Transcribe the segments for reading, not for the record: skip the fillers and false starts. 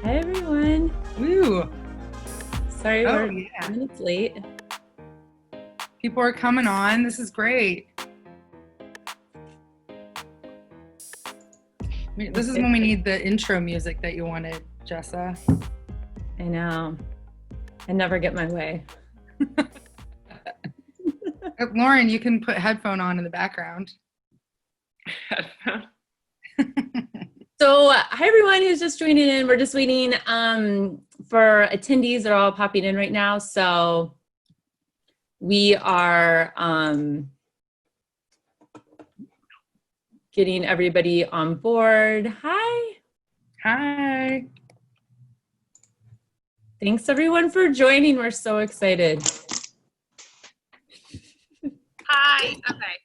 Hi everyone. Woo. Sorry we're 2 minutes late. People are coming on. This is great. This is when we need the intro music that you wanted, Jessa. I know. I never get my way. Lauren, you can put headphone on in the background. Headphone. So hi everyone who's just joining in. We're just waiting for attendees. They're all popping in right now. So we are getting everybody on board. Hi. Hi. Thanks everyone for joining. We're so excited. Hi. Okay.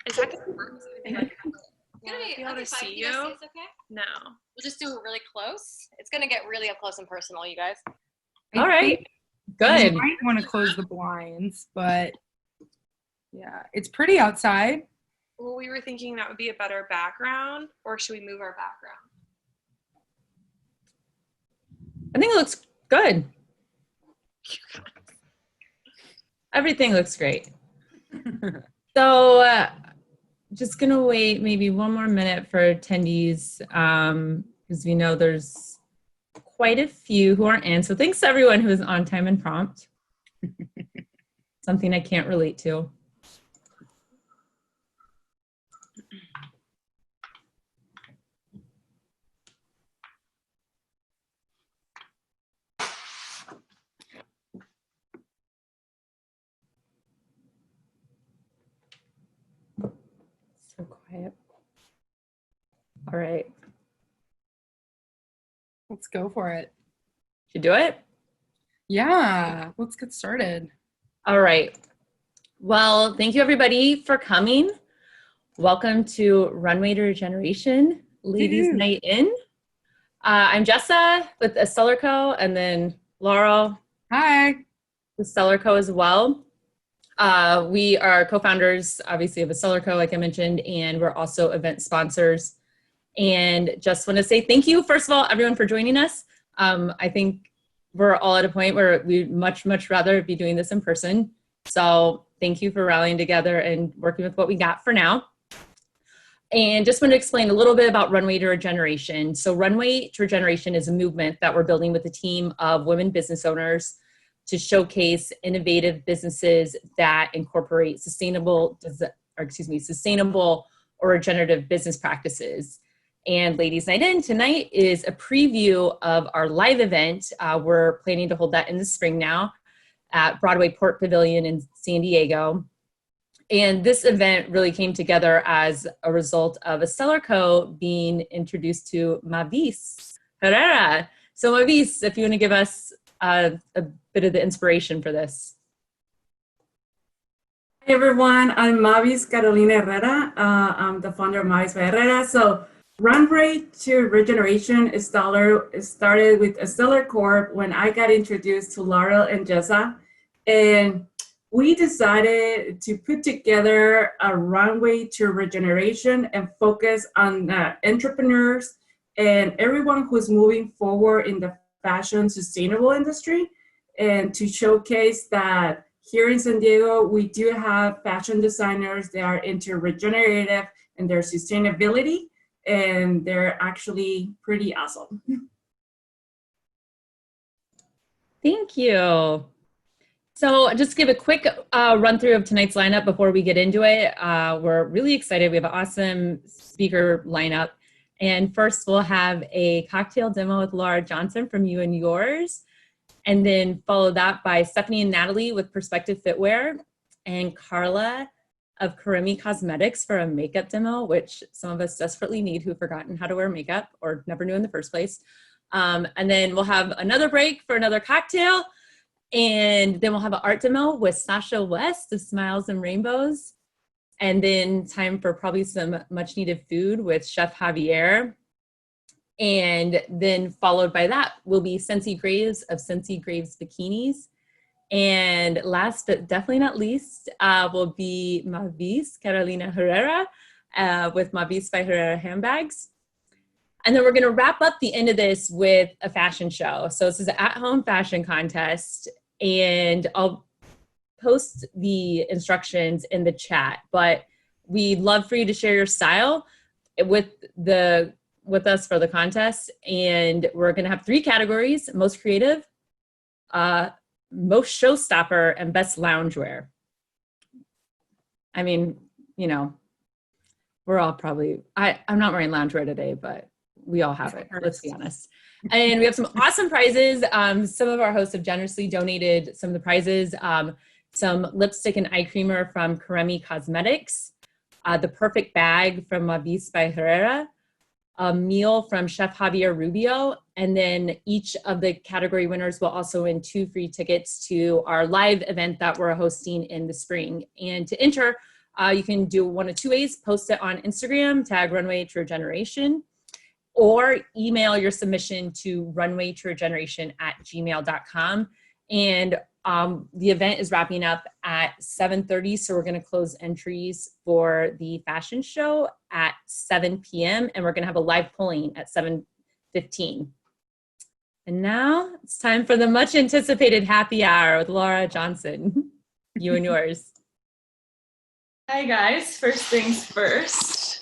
Is that gonna work? It's gonna be able to see you? Okay? No. We'll just do it really close. It's gonna get really up close and personal, you guys. All right. You Good. might want to close the blinds, but yeah, it's pretty outside. Well, we were thinking that would be a better background, or should we move our background? I think it looks good. Everything looks great. So just gonna wait maybe one more minute for attendees because we know there's quite a few who aren't in. So thanks to everyone who is on time and prompt. Something I can't relate to. So quiet. All right. Let's go for it. Should do it? Yeah, let's get started. All right. Well, thank you everybody for coming. Welcome to Runway to Regeneration, Ladies Night In. I'm Jessa with Stellar Co. and then Laurel. Hi. With Stellar Co. as well. We are co-founders, obviously, of Stellar Co., like I mentioned, and we're also event sponsors. And just want to say thank you, first of all, everyone for joining us. I think we're all at a point where we'd much, much rather be doing this in person. So thank you for rallying together and working with what we got for now. And just want to explain a little bit about Runway to Regeneration. So Runway to Regeneration is a movement that we're building with a team of women business owners to showcase innovative businesses that incorporate sustainable or regenerative business practices. And Ladies Night In tonight is a preview of our live event. We're planning to hold that in the spring now at Broadway Port Pavilion in San Diego. And this event really came together as a result of a Stellar Co. being introduced to Mavis Herrara. So Mavis, if you want to give us a bit of the inspiration for this. Hi everyone, I'm Mavis Carolina Herrera. I'm the founder of Mavis by Herrera. So Runway to Regeneration started with a Stellar Corp when I got introduced to Laurel and Jessa. And we decided to put together a Runway to Regeneration and focus on entrepreneurs and everyone who's moving forward in the fashion sustainable industry, and to showcase that here in San Diego, we do have fashion designers that are into regenerative and their sustainability, and they're actually pretty awesome. Thank you. So just give a quick run through of tonight's lineup before we get into it. We're really excited. We have an awesome speaker lineup. And first we'll have a cocktail demo with Laura Johnson from You and Yours. And then follow that by Stephanie and Natalie with Perspective Fitwear, and Carla of Karemi Cosmetics for a makeup demo, which some of us desperately need who've forgotten how to wear makeup or never knew in the first place. And then we'll have another break for another cocktail. And then we'll have an art demo with Sasha West of Smiles and Rainbows. And then time for probably some much needed food with Chef Javier. And then followed by that will be Sensi Graves of Sensi Graves Bikinis. And last but definitely not least will be Mavis Carolina Herrera with Mavis by Herrera Handbags. And then we're going to wrap up the end of this with a fashion show. So this is an at-home fashion contest, and I'll post the instructions in the chat, but we'd love for you to share your style with us for the contest. And we're going to have 3 categories: most creative, most showstopper, and best loungewear. I mean, you know, we're all probably, I'm not wearing loungewear today, but we all have it, let's be honest. And we have some awesome prizes. Some of our hosts have generously donated some of the prizes. Some lipstick and eye creamer from Karemi Cosmetics, the perfect bag from Mavis by Herrara, a meal from Chef Javier Rubio, and then each of the category winners will also win 2 free tickets to our live event that we're hosting in the spring. And to enter, you can do one of 2 ways: post it on Instagram, tag Runway to Regeneration, or email your submission to runwaytoregeneration@gmail.com. And the event is wrapping up at 7:30, so we're going to close entries for the fashion show at 7 p.m. and we're going to have a live polling at 7:15. And now it's time for the much anticipated happy hour with Laura Johnson. You and yours. Hi guys, first things first.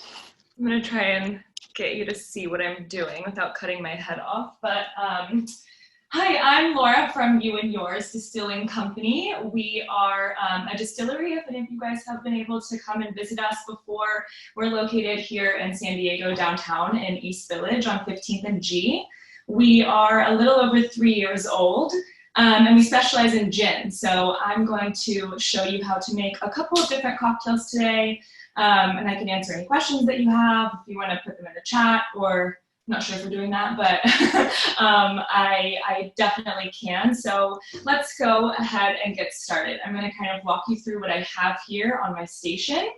I'm gonna try and get you to see what I'm doing without cutting my head off. But hi, I'm Laura from You and Yours Distilling Company. We are a distillery. If any of you guys have been able to come and visit us before, we're located here in San Diego downtown in East Village on 15th and G. We are a little over 3 years old. And we specialize in gin. So I'm going to show you how to make a couple of different cocktails today. And I can answer any questions that you have if you want to put them in the chat, or I'm not sure if we're doing that, but I definitely can. So let's go ahead and get started. I'm going to kind of walk you through what I have here on my station.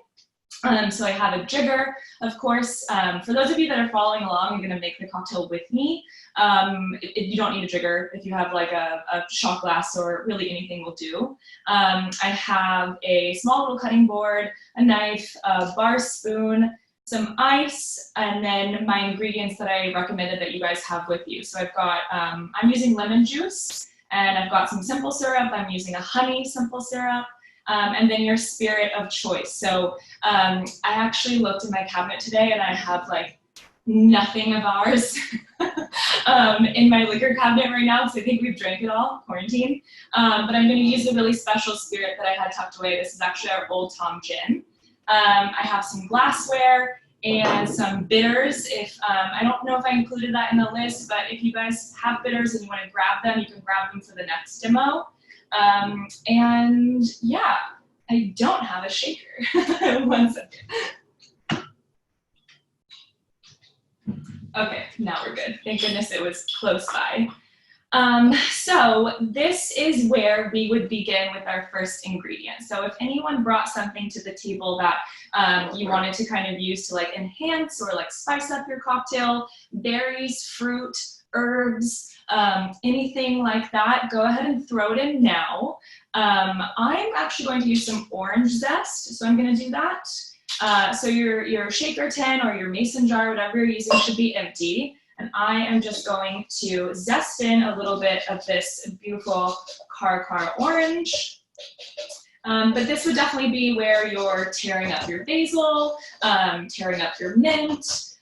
So I have a jigger, of course. For those of you that are following along, I'm going to make the cocktail with me. You don't need a jigger. If you have like a shot glass or really anything will do. I have a small little cutting board, a knife, a bar spoon, some ice, and then my ingredients that I recommended that you guys have with you. So I've got, I'm using lemon juice, and I've got some simple syrup. I'm using a honey simple syrup. And then your spirit of choice. So I actually looked in my cabinet today and I have like nothing of ours in my liquor cabinet right now because I think we've drank it all, quarantine. But I'm going to use a really special spirit that I had tucked away. This is actually our Old Tom gin. I have some glassware and some bitters. If I don't know if I included that in the list, but if you guys have bitters and you want to grab them, you can grab them for the next demo. And yeah, I don't have a shaker. 1 second. Okay, now we're good. Thank goodness it was close by. So this is where we would begin with our first ingredient. So if anyone brought something to the table that you wanted to kind of use to like enhance or like spice up your cocktail, berries, fruit, herbs, anything like that, go ahead and throw it in now. I'm actually going to use some orange zest, so I'm going to do that. So your shaker tin or your mason jar, whatever you're using, should be empty. And I am just going to zest in a little bit of this beautiful Car orange. But this would definitely be where you're tearing up your basil, tearing up your mint,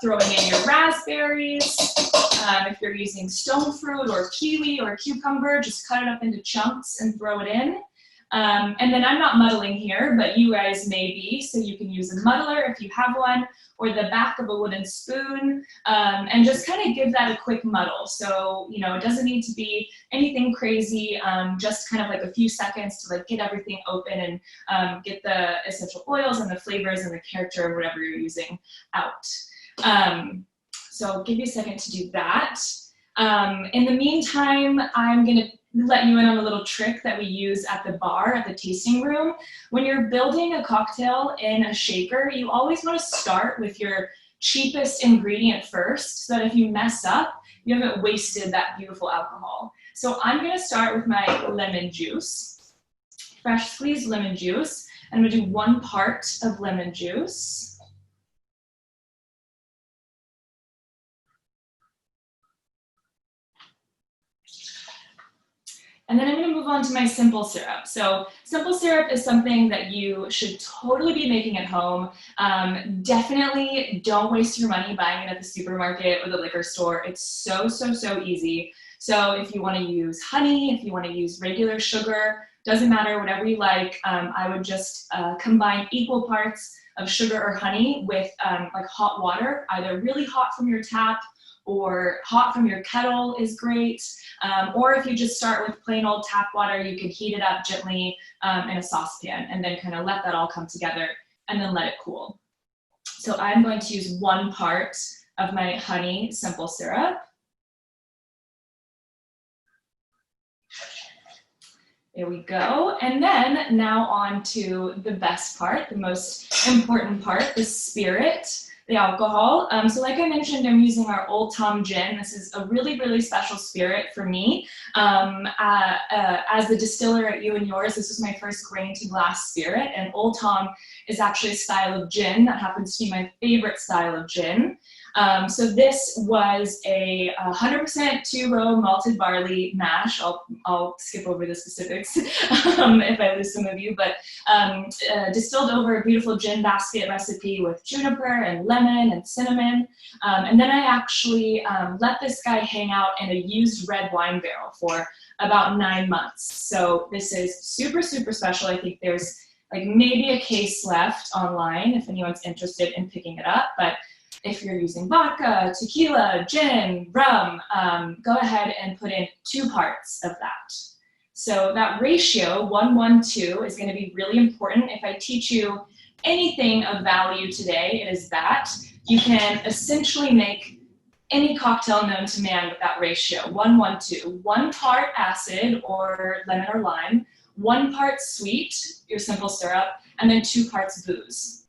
throwing in your raspberries. If you're using stone fruit or kiwi or cucumber, just cut it up into chunks and throw it in. And then I'm not muddling here, but you guys may be, so you can use a muddler if you have one, or the back of a wooden spoon, and just kind of give that a quick muddle. So, you know, it doesn't need to be anything crazy, just kind of like a few seconds to like get everything open and get the essential oils and the flavors and the character of whatever you're using out. So I'll give you a second to do that. In the meantime, I'm gonna let you in on a little trick that we use at the bar, at the tasting room. When you're building a cocktail in a shaker, you always want to start with your cheapest ingredient first, so that if you mess up, you haven't wasted that beautiful alcohol. So I'm gonna start with my lemon juice, fresh squeezed lemon juice. I'm gonna do 1 part of lemon juice. And then I'm going to move on to my simple syrup. So simple syrup is something that you should totally be making at home. Definitely don't waste your money buying it at the supermarket or the liquor store. It's so, so, so easy. So if you want to use honey, if you want to use regular sugar, doesn't matter, whatever you like. I would just combine equal parts of sugar or honey with like hot water, either really hot from your tap or hot from your kettle is great. Or if you just start with plain old tap water, you can heat it up gently in a saucepan and then kind of let that all come together and then let it cool. So I'm going to use 1 part of my honey simple syrup. There we go. And then now on to the best part, the most important part, the spirit, the alcohol. So like I mentioned, I'm using our Old Tom gin. This is a really, really special spirit for me. As the distiller at You and Yours, this was my first grain to glass spirit. And Old Tom is actually a style of gin that happens to be my favorite style of gin. So this was a 100% 2-row malted barley mash. I'll skip over the specifics if I lose some of you, but distilled over a beautiful gin basket recipe with juniper and lemon and cinnamon. And then I actually let this guy hang out in a used red wine barrel for about 9 months. So this is super, super special. I think there's like maybe a case left online if anyone's interested in picking it up, but if you're using vodka, tequila, gin, rum, go ahead and put in 2 parts of that. So that ratio, 1:1:2, is going to be really important. If I teach you anything of value today, it is that you can essentially make any cocktail known to man with that ratio, 1:1:2. 1 part acid or lemon or lime, 1 part sweet, your simple syrup, and then 2 parts booze.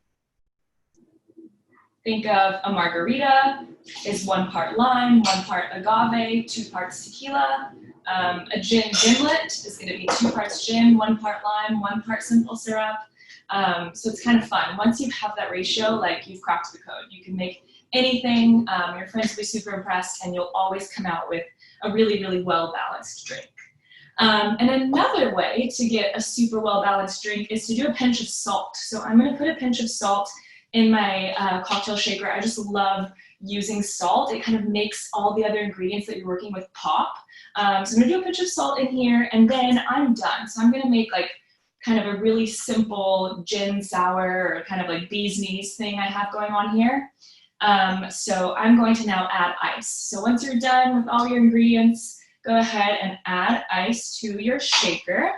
Think of a margarita is 1 part lime, 1 part agave, 2 parts tequila. A gin gimlet is going to be 2 parts gin, 1 part lime, 1 part simple syrup. So it's kind of fun. Once you have that ratio, like you've cracked the code. You can make anything. Your friends will be super impressed, and you'll always come out with a really, really well-balanced drink. And another way to get a super well-balanced drink is to do a pinch of salt. So I'm going to put a pinch of salt in my cocktail shaker. I just love using salt. It kind of makes all the other ingredients that you're working with pop. So I'm gonna do a pinch of salt in here, and then I'm done. So I'm gonna make like kind of a really simple gin sour or kind of like bee's knees thing I have going on here. So I'm going to now add ice. So once you're done with all your ingredients, go ahead and add ice to your shaker.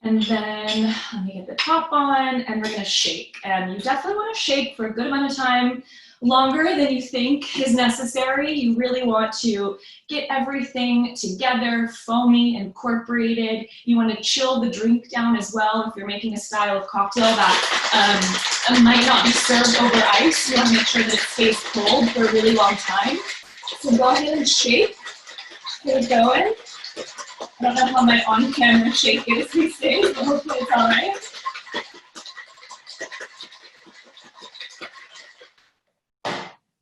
And then let me get the top on, and we're gonna shake. And you definitely wanna shake for a good amount of time, longer than you think is necessary. You really want to get everything together, foamy, incorporated. You wanna chill the drink down as well. If you're making a style of cocktail that might not be served over ice, you wanna make sure that it stays cold for a really long time. So go ahead and shake, get it going. I don't know how my on-camera shake is these days, but hopefully it's all right.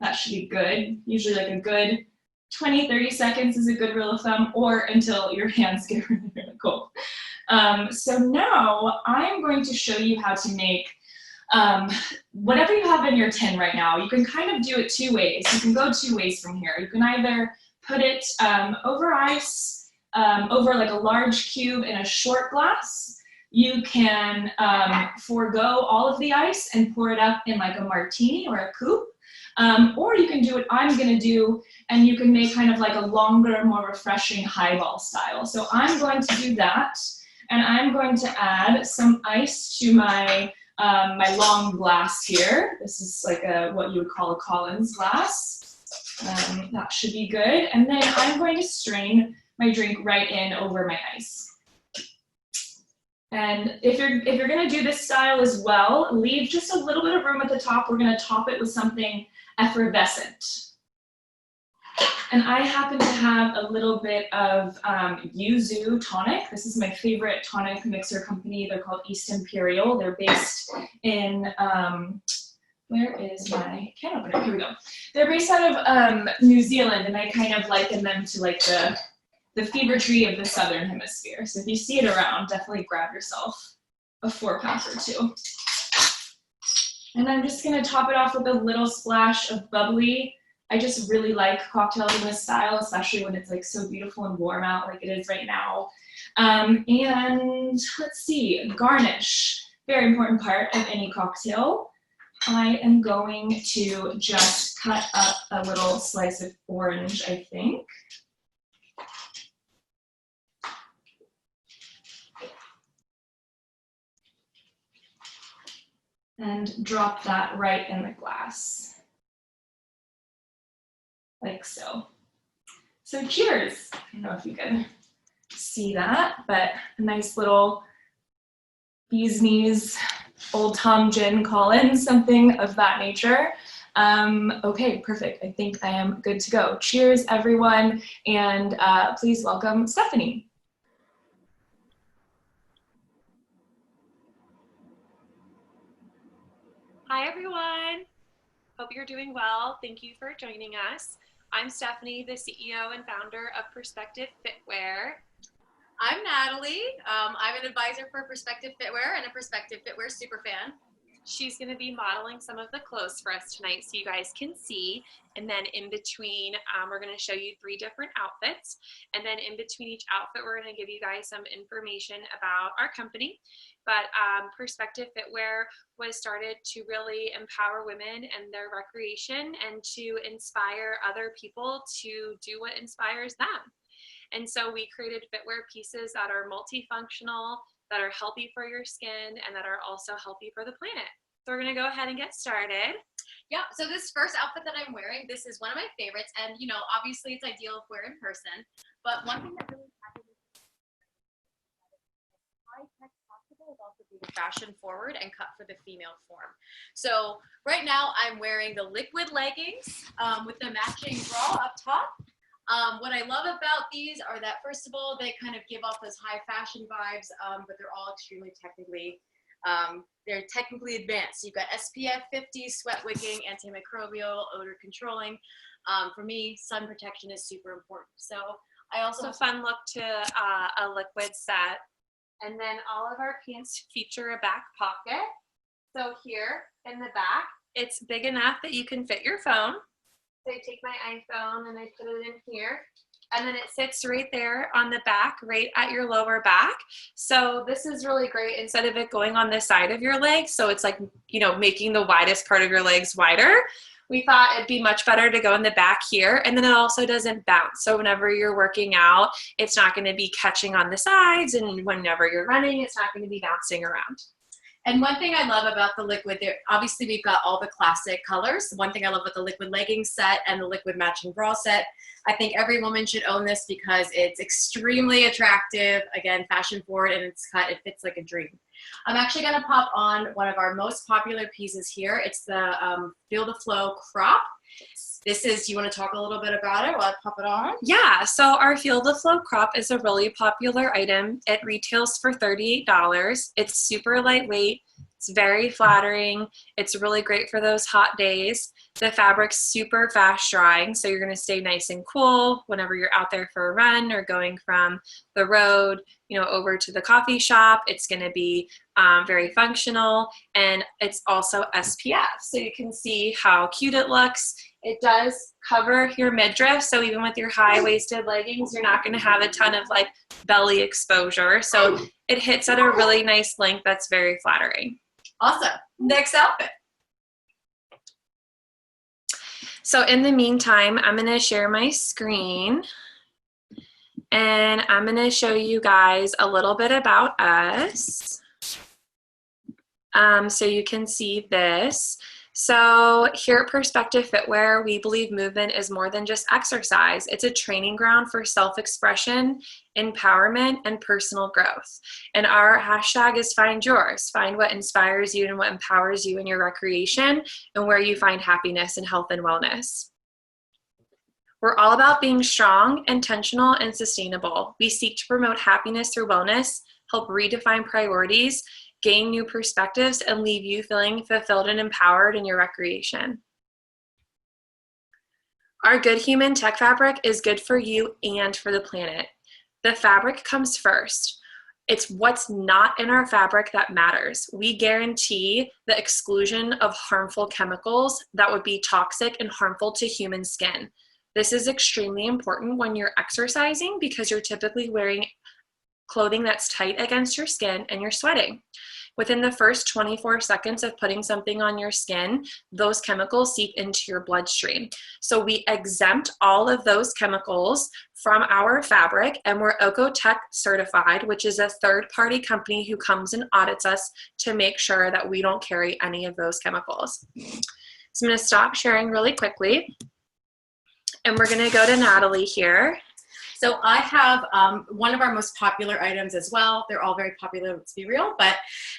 That should be good. Usually like a good 20, 30 seconds is a good rule of thumb, or until your hands get really, really cold. So now I'm going to show you how to make whatever you have in your tin right now. You can kind of do it 2 ways. You can go 2 ways from here. You can either put it over ice, over like a large cube in a short glass. You can forego all of the ice and pour it up in like a martini or a coupe. Or you can do what I'm gonna do, and you can make kind of like a longer, more refreshing highball style. So I'm going to do that, and I'm going to add some ice to my my long glass here. This is like what you would call a Collins glass. That should be good. And then I'm going to strain my drink right in over my ice. And if you're gonna do this style as well, leave just a little bit of room at the top. We're gonna top it with something effervescent. And I happen to have a little bit of yuzu tonic. This is my favorite tonic mixer company. They're called East Imperial. They're based in where is my can opener? Here we go. They're based out of New Zealand, and I kind of liken them to like the fever tree of the Southern Hemisphere. So if you see it around, definitely grab yourself a 4-pack or 2. And I'm just gonna top it off with a little splash of bubbly. I just really like cocktails in this style, especially when it's like so beautiful and warm out like it is right now. And let's see, garnish. Very important part of any cocktail. I am going to just cut up a little slice of orange, I think. And drop that right in the glass. Like so. So cheers. I don't know if you can see that, but a nice little bee's knees, Old Tom Gin Collins, something of that nature. Okay, perfect. I think I am good to go. Cheers, everyone, and please welcome Stephanie. Hi, everyone. Hope you're doing well. Thank you for joining us. I'm Stephanie, the CEO and founder of Perspective Fitwear. I'm Natalie. I'm an advisor for Perspective Fitwear and a Perspective Fitwear superfan. She's going to be modeling some of the clothes for us tonight so you guys can see. And then in between, we're going to show you 3 different outfits. And then in between each outfit, we're going to give you guys some information about our company. But Perspective Fitwear was started to really empower women and their recreation and to inspire other people to do what inspires them. And so we created fitwear pieces that are multifunctional, that are healthy for your skin, and that are also healthy for the planet. So we're gonna go ahead and get started. Yeah, so this first outfit that I'm wearing, this is one of my favorites. And, you know, obviously it's ideal if we're in person. But one thing that really happened is high-tech possible is also being fashion forward and cut for the female form. So right now I'm wearing the liquid leggings with the matching bra up top. What I love about these are that, first of all, they kind of give off those high fashion vibes, but they're all extremely technically advanced. So you've got SPF 50, sweat wicking, antimicrobial, odor controlling. For me, sun protection is super important. So I also It's a fun look to a liquid set. And then all of our pants feature a back pocket. So here in the back, it's big enough that you can fit your phone. So I take my iPhone and I put it in here, and then it sits right there on the back, right at your lower back. So this is really great. Instead of it going on the side of your leg, so it's like, you know, making the widest part of your legs wider, we thought it'd be much better to go in the back here. And then it also doesn't bounce. So whenever you're working out, it's not going to be catching on the sides, and whenever you're running, it's not going to be bouncing around. And one thing I love about the liquid, obviously we've got all the classic colors. One thing I love about the liquid leggings set and the liquid matching bra set, I think every woman should own this because it's extremely attractive, again, fashion forward, and it's cut, it fits like a dream. I'm actually gonna pop on one of our most popular pieces here. It's the Feel the Flow crop. This is, you want to talk a little bit about it while I pop it on? Yeah, so our Feel the Flow crop is a really popular item. It retails for $38. It's super lightweight. It's very flattering. It's really great for those hot days. The fabric's super fast drying, so you're going to stay nice and cool whenever you're out there for a run or going from the road, you know, over to the coffee shop. It's going to be very functional, and it's also SPF, so you can see how cute it looks. It does cover your midriff, so even with your high-waisted leggings, you're not going to have a ton of like belly exposure. So it hits at a really nice length that's very flattering. Awesome. Next outfit. So in the meantime, I'm going to share my screen, and I'm going to show you guys a little bit about us. So you can see this. So here at Perspective Fitwear, we believe movement is more than just exercise. It's a training ground for self-expression, empowerment, and personal growth. And our hashtag is Find Yours. Find what inspires you and what empowers you in your recreation and where you find happiness and health and wellness. We're all about being strong, intentional, and sustainable. We seek to promote happiness through wellness, help redefine priorities, gain new perspectives, and leave you feeling fulfilled and empowered in your recreation. Our Good Human Tech fabric is good for you and for the planet. The fabric comes first. It's what's not in our fabric that matters. We guarantee the exclusion of harmful chemicals that would be toxic and harmful to human skin. This is extremely important when you're exercising because you're typically wearing clothing that's tight against your skin and you're sweating. Within the first 24 seconds of putting something on your skin, those chemicals seep into your bloodstream. So we exempt all of those chemicals from our fabric, and we're OECO-Tech certified, which is a third-party company who comes and audits us to make sure that we don't carry any of those chemicals. So I'm going to stop sharing really quickly, and we're going to go to Natalie here. So I have one of our most popular items as well. They're all very popular, let's be real, but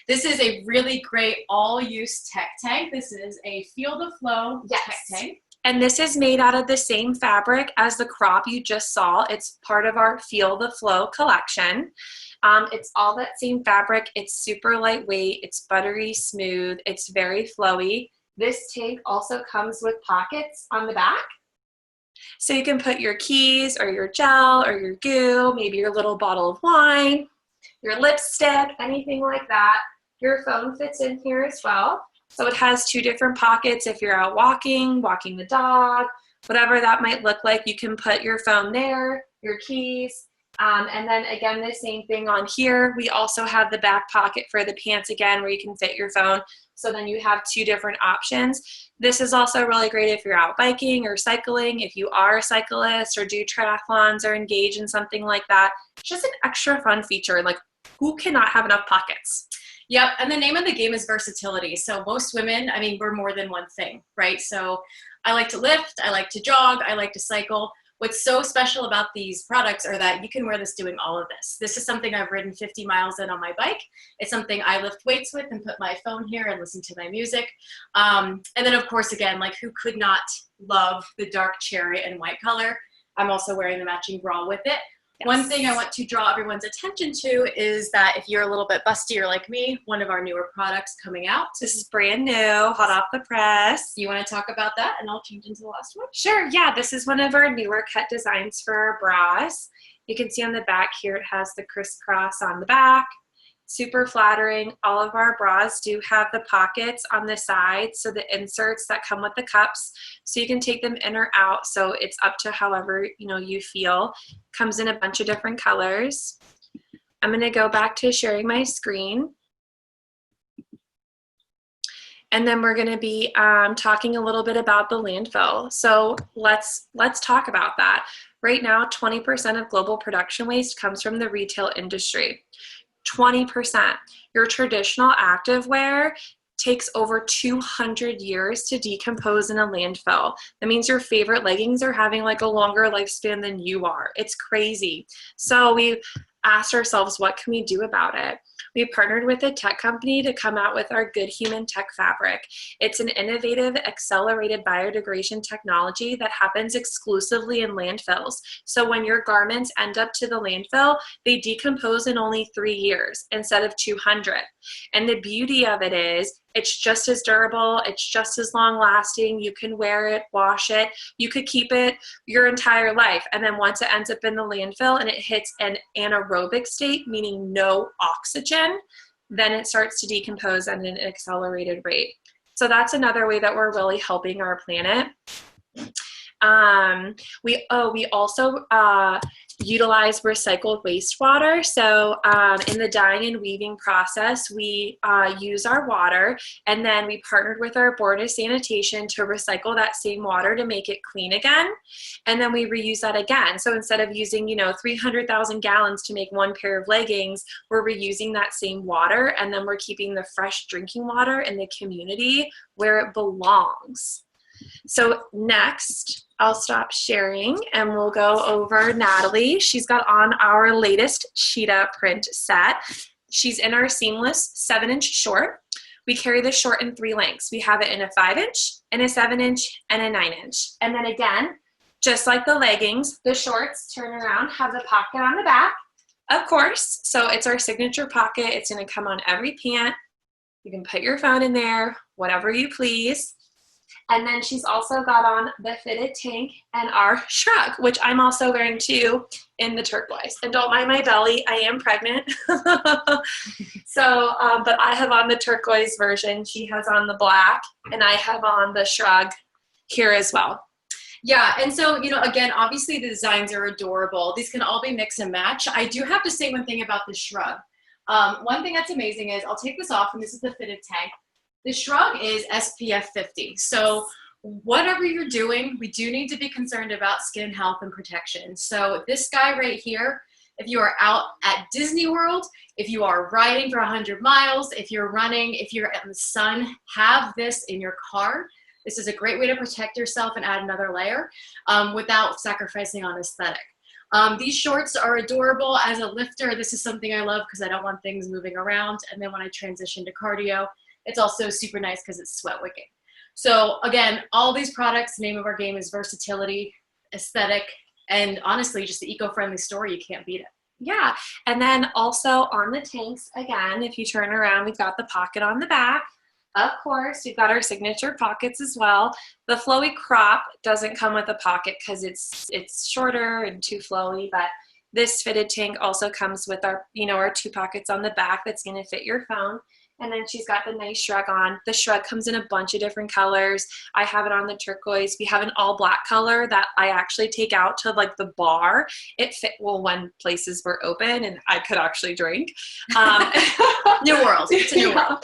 this is a really great all-use tech tank. This is a Feel the Flow tech tank. And this is made out of the same fabric as the crop you just saw. It's part of our Feel the Flow collection. It's all that same fabric. It's super lightweight. It's buttery smooth. It's very flowy. This tank also comes with pockets on the back. So you can put your keys or your gel or your goo, maybe your little bottle of wine, your lipstick, anything like that. Your phone fits in here as well. So it has two different pockets if you're out walking the dog, whatever that might look like. You can put your phone there, your keys, and then again, the same thing on here. We also have the back pocket for the pants again where you can fit your phone. So then you have two different options. This is also really great if you're out biking or cycling, if you are a cyclist or do triathlons or engage in something like that. It's just an extra fun feature. Like, who cannot have enough pockets? Yep, and the name of the game is versatility. So most women, I mean, we're more than one thing, right? So I like to lift, I like to jog, I like to cycle. What's so special about these products are that you can wear this doing all of this. This is something I've ridden 50 miles in on my bike. It's something I lift weights with and put my phone here and listen to my music. And then of course, again, like who could not love the dark cherry and white color? I'm also wearing the matching bra with it. Yes. One thing I want to draw everyone's attention to is that if you're a little bit bustier like me, one of our newer products coming out. This is brand new, hot off the press. You want to talk about that and I'll change into the last one? Sure, yeah. This is one of our newer cut designs for our bras. You can see on the back here, it has the crisscross on the back. Super flattering. All of our bras do have the pockets on the side, so the inserts that come with the cups, so you can take them in or out. So it's up to however you feel. Comes in a bunch of different colors. I'm going to go back to sharing my screen. And then we're going to be talking a little bit about the landfill. So let's talk about that. Right now, 20% of global production waste comes from the retail industry. 20%. Your traditional activewear takes over 200 years to decompose in a landfill. That means your favorite leggings are having like a longer lifespan than you are. It's crazy. So we asked ourselves, what can we do about it? We partnered with a tech company to come out with our Good Human Tech fabric. It's an innovative, accelerated biodegradation technology that happens exclusively in landfills. So when your garments end up to the landfill, they decompose in only 3 years instead of 200. And the beauty of it is, it's just as durable, it's just as long lasting. You can wear it, wash it. You could keep it your entire life. And then once it ends up in the landfill and it hits an anaerobic state, meaning no oxygen, then it starts to decompose at an accelerated rate. So that's another way that we're really helping our planet. We also utilize recycled wastewater. So in the dyeing and weaving process, we use our water, and then we partnered with our board of sanitation to recycle that same water to make it clean again, and then we reuse that again. So instead of using 300,000 gallons to make one pair of leggings, we're reusing that same water, and then we're keeping the fresh drinking water in the community where it belongs. So next, I'll stop sharing and we'll go over Natalie. She's got on our latest cheetah print set. She's in our seamless 7-inch short. We carry the short in 3 lengths. We have it in a 5-inch, and a 7-inch, and a 9-inch. And then again, just like the leggings, the shorts turn around, have the pocket on the back. Of course. So it's our signature pocket. It's going to come on every pant. You can put your phone in there, whatever you please. And then she's also got on the fitted tank and our shrug, which I'm also wearing too in the turquoise. And don't mind my belly, I am pregnant. So, but I have on the turquoise version. She has on the black, and I have on the shrug here as well. Yeah, and so, you know, again, obviously the designs are adorable. These can all be mix and match. I do have to say one thing about the shrug. One thing that's amazing is, I'll take this off, and this is the fitted tank. The shrug is SPF 50. So whatever you're doing, we do need to be concerned about skin health and protection. So this guy right here, if you are out at Disney World, if you are riding for 100 miles, if you're running, if you're in the sun, have this in your car. This is a great way to protect yourself and add another layer without sacrificing on aesthetic. These shorts are adorable. As a lifter, this is something I love because I don't want things moving around. And then when I transition to cardio, it's also super nice because it's sweat wicking. So again, all these products, the name of our game is versatility, aesthetic, and honestly, just the eco-friendly story. You can't beat it. Yeah, and then also on the tanks, again, if you turn around, we've got the pocket on the back. Of course, we've got our signature pockets as well. The flowy crop doesn't come with a pocket because it's shorter and too flowy, but this fitted tank also comes with our, you know, our 2 pockets on the back that's going to fit your phone. And then she's got the nice shrug on. The shrug comes in a bunch of different colors. I have it on the turquoise. We have an all black color that I actually take out to like the bar. It fit well when places were open and I could actually drink. New world. It's a new world.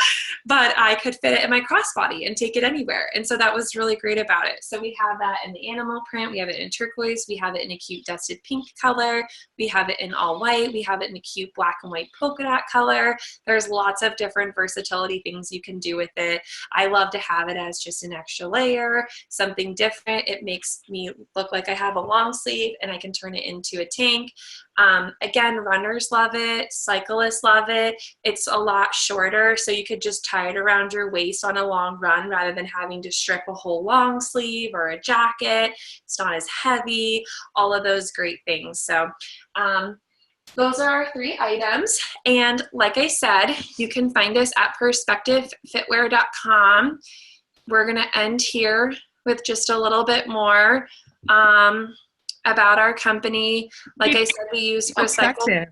But I could fit it in my crossbody and take it anywhere. And so that was really great about it. So we have that in the animal print. We have it in turquoise. We have it in a cute dusted pink color. We have it in all white. We have it in a cute black and white polka dot color. There's lots of different versatility things you can do with it. I love to have it as just an extra layer, something different. It makes me look like I have a long sleeve and I can turn it into a tank. Again, runners love it, cyclists love it. It's a lot shorter, so you could just tie it around your waist on a long run rather than having to strip a whole long sleeve or a jacket. It's not as heavy, all of those great things. So those are our 3 items. And like I said, you can find us at perspectivefitwear.com. We're going to end here with just a little bit more about our company. Like I said, we use recycled.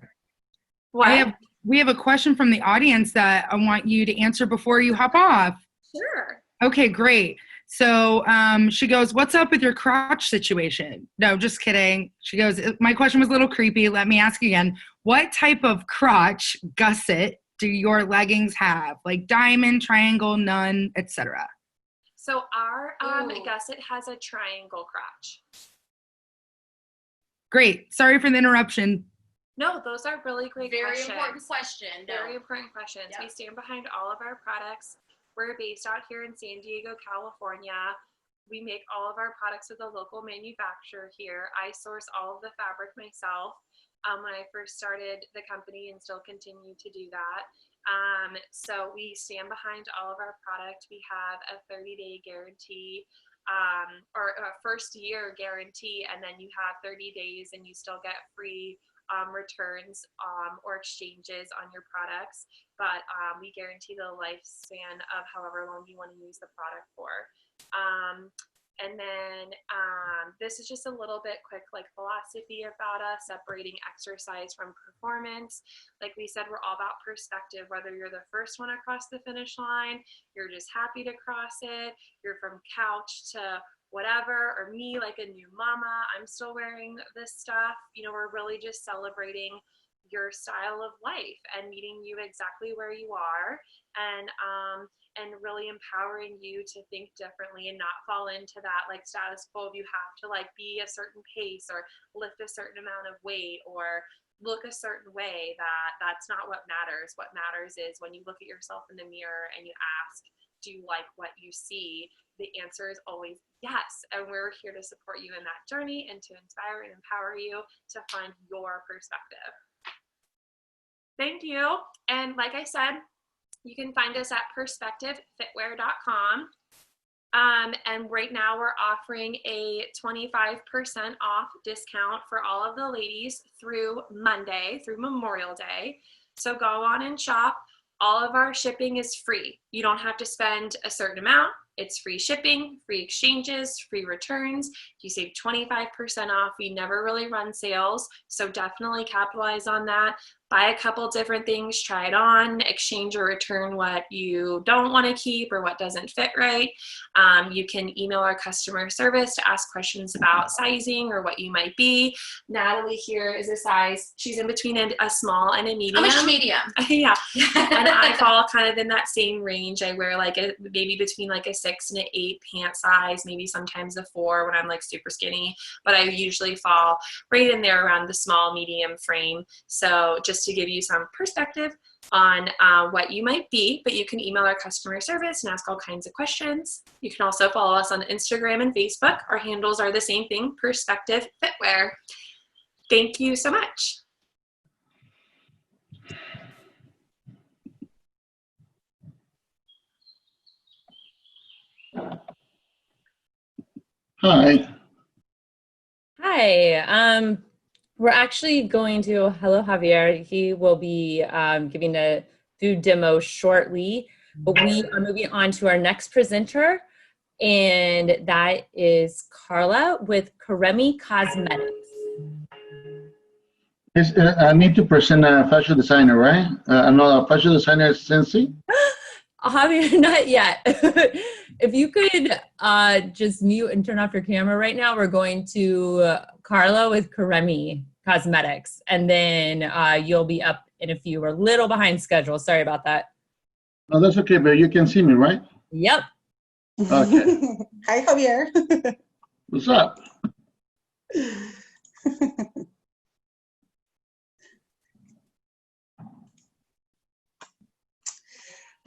What? We have a question from the audience that I want you to answer before you hop off. Sure. Okay, great. So she goes, what's up with your crotch situation? No, just kidding. She goes, my question was a little creepy. Let me ask again. What type of crotch gusset do your leggings have? Like diamond, triangle, none, etc. So our gusset has a triangle crotch. Great. Sorry for the interruption. No, those are really great questions. Very important question. Very important questions. Yep. We stand behind all of our products. We're based out here in San Diego, California. We make all of our products with a local manufacturer here. I source all of the fabric myself when I first started the company and still continue to do that. So we stand behind all of our product. We have a 30-day guarantee or a first year guarantee, and then you have 30 days and you still get free returns or exchanges on your products, but we guarantee the lifespan of however long you want to use the product for. And then this is just a little bit quick philosophy about us, separating exercise from performance. Like we said, we're all about perspective, whether you're the first one across the finish line, you're just happy to cross it, you're from couch to whatever, or me, like a new mama, I'm still wearing this stuff. You know, we're really just celebrating your style of life and meeting you exactly where you are, and really empowering you to think differently and not fall into that status quo of you have to be a certain pace or lift a certain amount of weight or look a certain way. That's not what matters. What matters is when you look at yourself in the mirror and you ask, do you like what you see? The answer is always yes, and we're here to support you in that journey and to inspire and empower you to find your perspective. Thank you. And like I said, you can find us at perspectivefitwear.com. And right now we're offering a 25% off discount for all of the ladies through Monday, through Memorial Day. So go on and shop. All of our shipping is free. You don't have to spend a certain amount. It's free shipping, free exchanges, free returns. You save 25% off. We never really run sales, so definitely capitalize on that. Buy a couple different things, try it on, exchange or return what you don't want to keep or what doesn't fit right. You can email our customer service to ask questions about sizing or what you might be. Natalie here is a size, she's in between a small and a medium. I'm a medium. Yeah, and I fall kind of in that same range. I wear like maybe between like a 6 and an 8 pant size, maybe sometimes a 4 when I'm like super skinny, but I usually fall right in there around the small medium frame. So just to give you some perspective on what you might be, but you can email our customer service and ask all kinds of questions. You can also follow us on Instagram and Facebook. Our handles are the same thing, Perspective Fitwear. Thank you so much. Hi. Hi. We're actually going to, hello Javier, he will be giving a food demo shortly, but we are moving on to our next presenter, and that is Carla with Karemi Cosmetics. I need to present a fashion designer, right? No, a fashion designer is Sensi. Javier, not yet. If you could just mute and turn off your camera right now, we're going to Carla with Karemi Cosmetics, and then you'll be up in a few. We're a little behind schedule. Sorry about that. No, that's okay, but you can see me, right? Yep. Okay. Hi, Javier. What's up?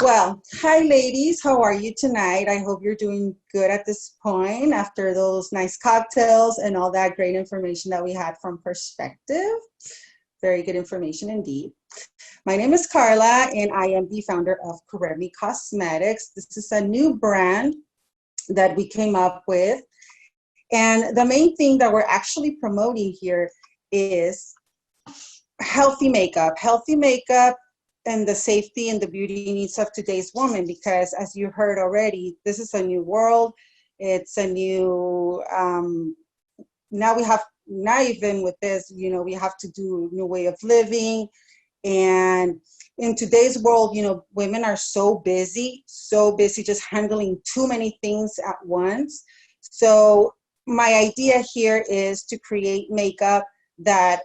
Well, hi, ladies. How are you tonight? I hope you're doing good at this point after those nice cocktails and all that great information that we had from Perspective. Very good information indeed. My name is Carla, and I am the founder of Karemi Cosmetics. This is a new brand that we came up with. And the main thing that we're actually promoting here is healthy makeup. Healthy makeup and the safety and the beauty needs of today's woman, because as you heard already, this is a new world. It's a new, now even with this, you know, we have to do a new way of living. And in today's world, you know, women are so busy just handling too many things at once. So my idea here is to create makeup that,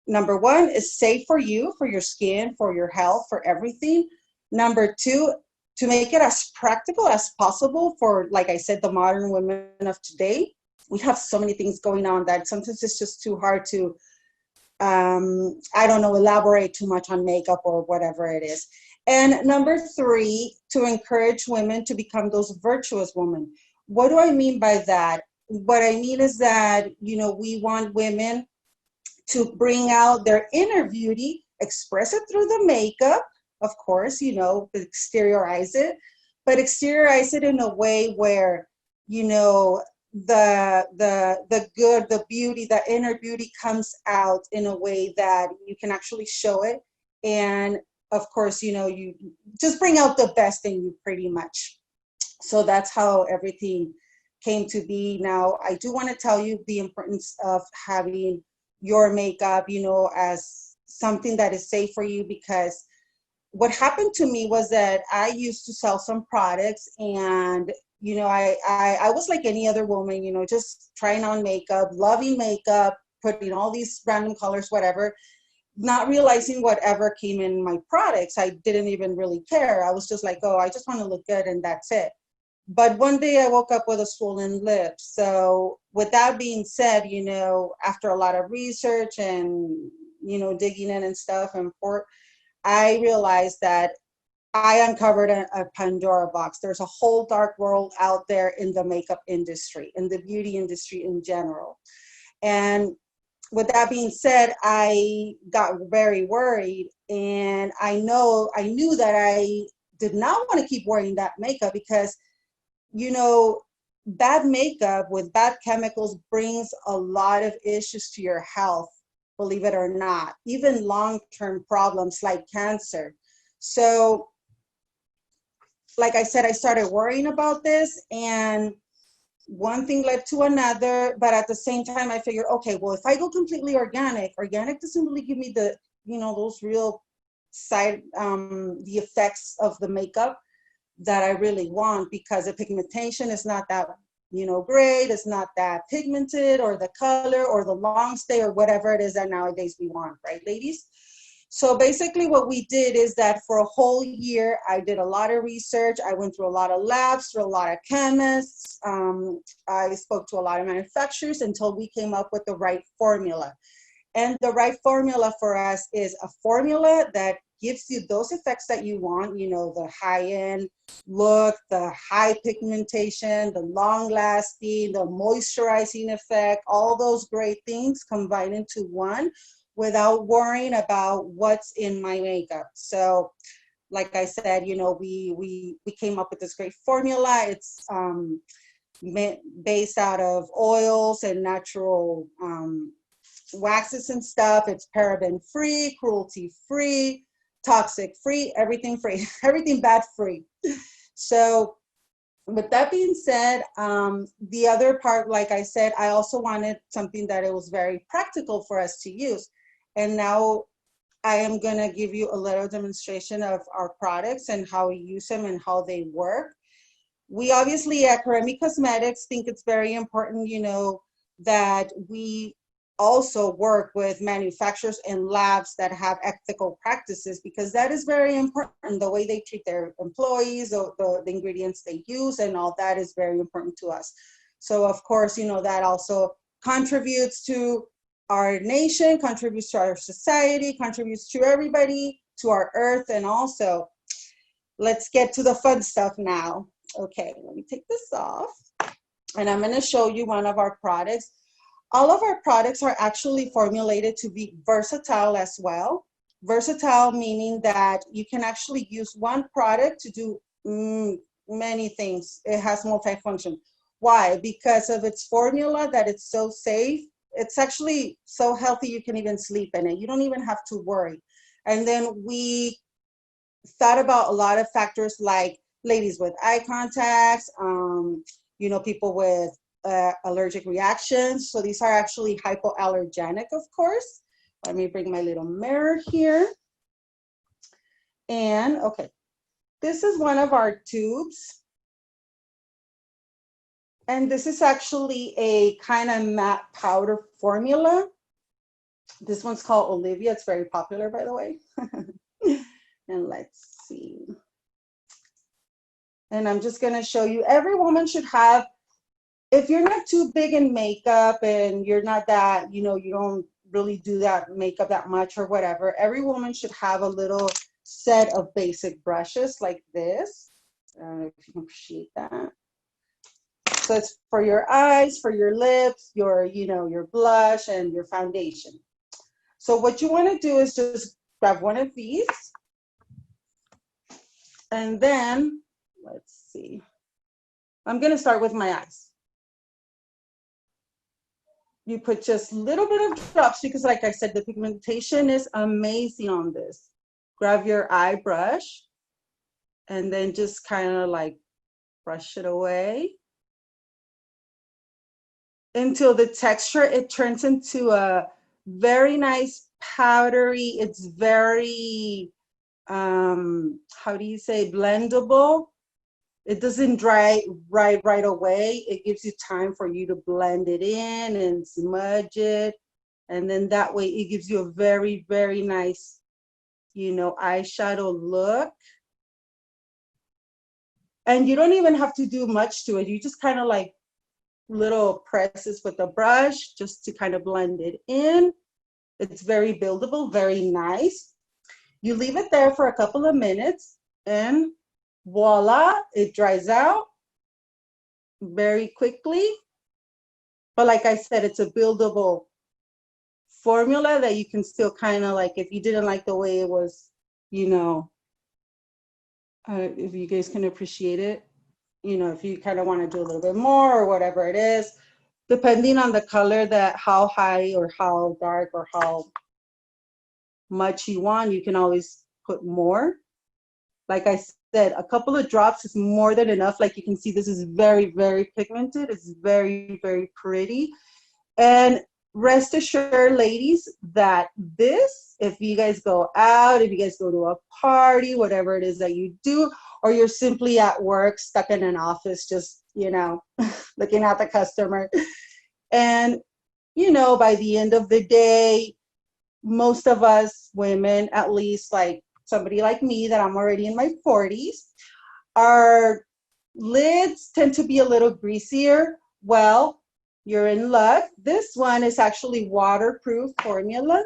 number one, is safe for you, for your skin, for your health, for everything. Number two, to make it as practical as possible for, like I said, the modern women of today. We have so many things going on that sometimes it's just too hard to, I don't know, elaborate too much on makeup or whatever it is. And number three, to encourage women to become those virtuous women. What do I mean by that? What I mean is that, you know, we want women to bring out their inner beauty, express it through the makeup, of course, you know, exteriorize it, but exteriorize it in a way where, you know, the good, the beauty, the inner beauty comes out in a way that you can actually show it. And of course, you know, you just bring out the best in you pretty much. So that's how everything came to be. Now, I do want to tell you the importance of having your makeup, you know, as something that is safe for you, because what happened to me was that I used to sell some products, and you know, I was like any other woman, you know, just trying on makeup, loving makeup, putting all these random colors, whatever, not realizing whatever came in my products. I didn't even really care. I was just like, oh, I just want to look good, and that's it. But one day I woke up with a swollen lip. So with that being said, you know, after a lot of research and, you know, digging in and stuff, I realized that I uncovered a Pandora box. There's a whole dark world out there in the makeup industry, in the beauty industry in general. And with that being said, I got very worried, and I knew that I did not want to keep wearing that makeup because, you know, bad makeup with bad chemicals brings a lot of issues to your health, believe it or not, even long-term problems like cancer. So, like I said, I started worrying about this, and one thing led to another, but at the same time, I figured, okay, well, if I go completely organic doesn't really give me the, those real side, the effects of the makeup that I really want, because the pigmentation is not that, great, it's not that pigmented, or the color, or the long stay, or whatever it is that nowadays we want, right, ladies? So basically what we did is that for a whole year, I did a lot of research. I went through a lot of labs, through a lot of chemists. I spoke to a lot of manufacturers until we came up with the right formula. And the right formula for us is a formula that gives you those effects that you want, the high-end look, the high pigmentation, the long-lasting, the moisturizing effect, all those great things combined into one, without worrying about what's in my makeup. So like I said, we came up with this great formula. It's based out of oils and natural waxes and stuff. It's paraben free, cruelty free, toxic free, everything bad free. So with that being said, the other part, like I said, I also wanted something that it was very practical for us to use. And now I am going to give you a little demonstration of our products and how we use them and how they work. We obviously at Karemi Cosmetics think it's very important, that we also work with manufacturers and labs that have ethical practices, because that is very important. The way they treat their employees, the ingredients they use, and all that is very important to us. So of course, that also contributes to our nation, contributes to our society, contributes to everybody, to our earth. And also, let's get to the fun stuff now. Okay, let me take this off. And I'm gonna show you one of our products. All of our products are actually formulated to be versatile as well. Versatile meaning that you can actually use one product to do many things. It has multifunction. Why? Because of its formula, that it's so safe. It's actually so healthy you can even sleep in it. You don't even have to worry. And then we thought about a lot of factors like ladies with eye contacts, people with allergic reactions. So these are actually hypoallergenic, of course. Let me bring my little mirror here. And okay, this is one of our tubes. And this is actually a kind of matte powder formula. This one's called Olivia. It's very popular, by the way. And let's see. And I'm just gonna show you, every woman should have, if you're not too big in makeup and you're not that, you don't really do that makeup that much or whatever, every woman should have a little set of basic brushes like this. I don't know if you can appreciate that. So it's for your eyes, for your lips, your blush and your foundation. So what you want to do is just grab one of these. And then, let's see. I'm going to start with my eyes. You put just a little bit of drops because, like I said, the pigmentation is amazing on this. Grab your eye brush and then just kind of like brush it away until the texture, it turns into a very nice powdery, it's very, how do you say, blendable. It doesn't dry right away. It gives you time for you to blend it in and smudge it. And then that way it gives you a very, very nice, eyeshadow look. And you don't even have to do much to it. You just kind of like little presses with a brush just to kind of blend it in. It's very buildable, very nice. You leave it there for a couple of minutes and voila, it dries out very quickly. But like I said, it's a buildable formula that you can still kind of like, if you didn't like the way it was, if you guys can appreciate it, you know, if you kind of want to do a little bit more or whatever it is, depending on the color, that how high or how dark or how much you want, you can always put more. Like I said, a couple of drops is more than enough. Like you can see, this is very, very pigmented. It's very, very pretty. And rest assured, ladies, that this, if you guys go out, if you guys go to a party, whatever it is that you do, or you're simply at work, stuck in an office, just, you know, looking at the customer. And, you know, by the end of the day, most of us women, at least like somebody like me that I'm already in my 40s, our lids tend to be a little greasier. Well, you're in luck. This one is actually waterproof formula,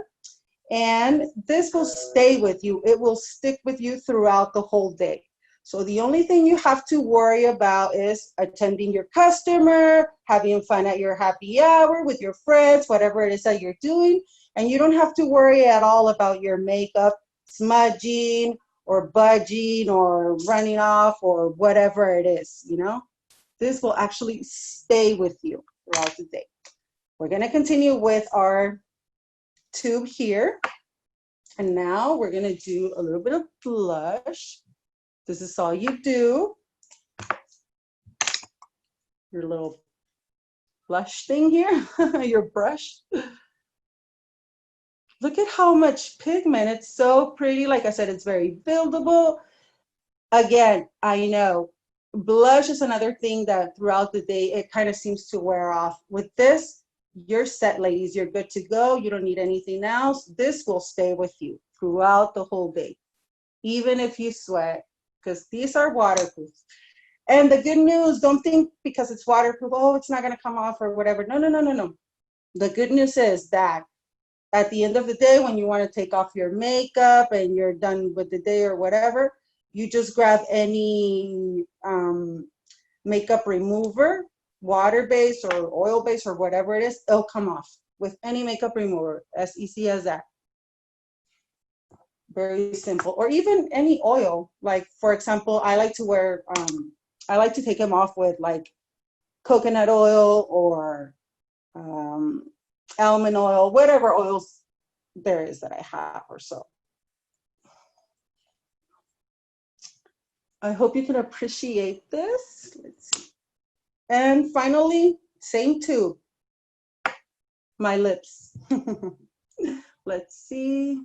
and this will stay with you. It will stick with you throughout the whole day. So the only thing you have to worry about is attending your customer, having fun at your happy hour with your friends, whatever it is that you're doing. And you don't have to worry at all about your makeup smudging or budging or running off or whatever it is, you know. This will actually stay with you throughout the day. We're going to continue with our tube here. And now we're going to do a little bit of blush. This is all you do. Your little blush thing here, your brush. Look at how much pigment. It's so pretty. Like I said, it's very buildable. Again, I know blush is another thing that throughout the day, it kind of seems to wear off. With this, you're set, ladies. You're good to go. You don't need anything else. This will stay with you throughout the whole day, even if you sweat, because these are waterproof. And the good news, don't think because it's waterproof, oh, it's not going to come off or whatever. No, no, no, no, no. The good news is that at the end of the day, when you want to take off your makeup and you're done with the day or whatever, you just grab any makeup remover, water-based or oil-based or whatever it is, it'll come off with any makeup remover, as easy as that. Very simple. Or even any oil. Like, for example, I like to wear, I like to take them off with like coconut oil or almond oil, whatever oils there is that I have or so. I hope you can appreciate this. Let's see. And finally, same tube, my lips. Let's see.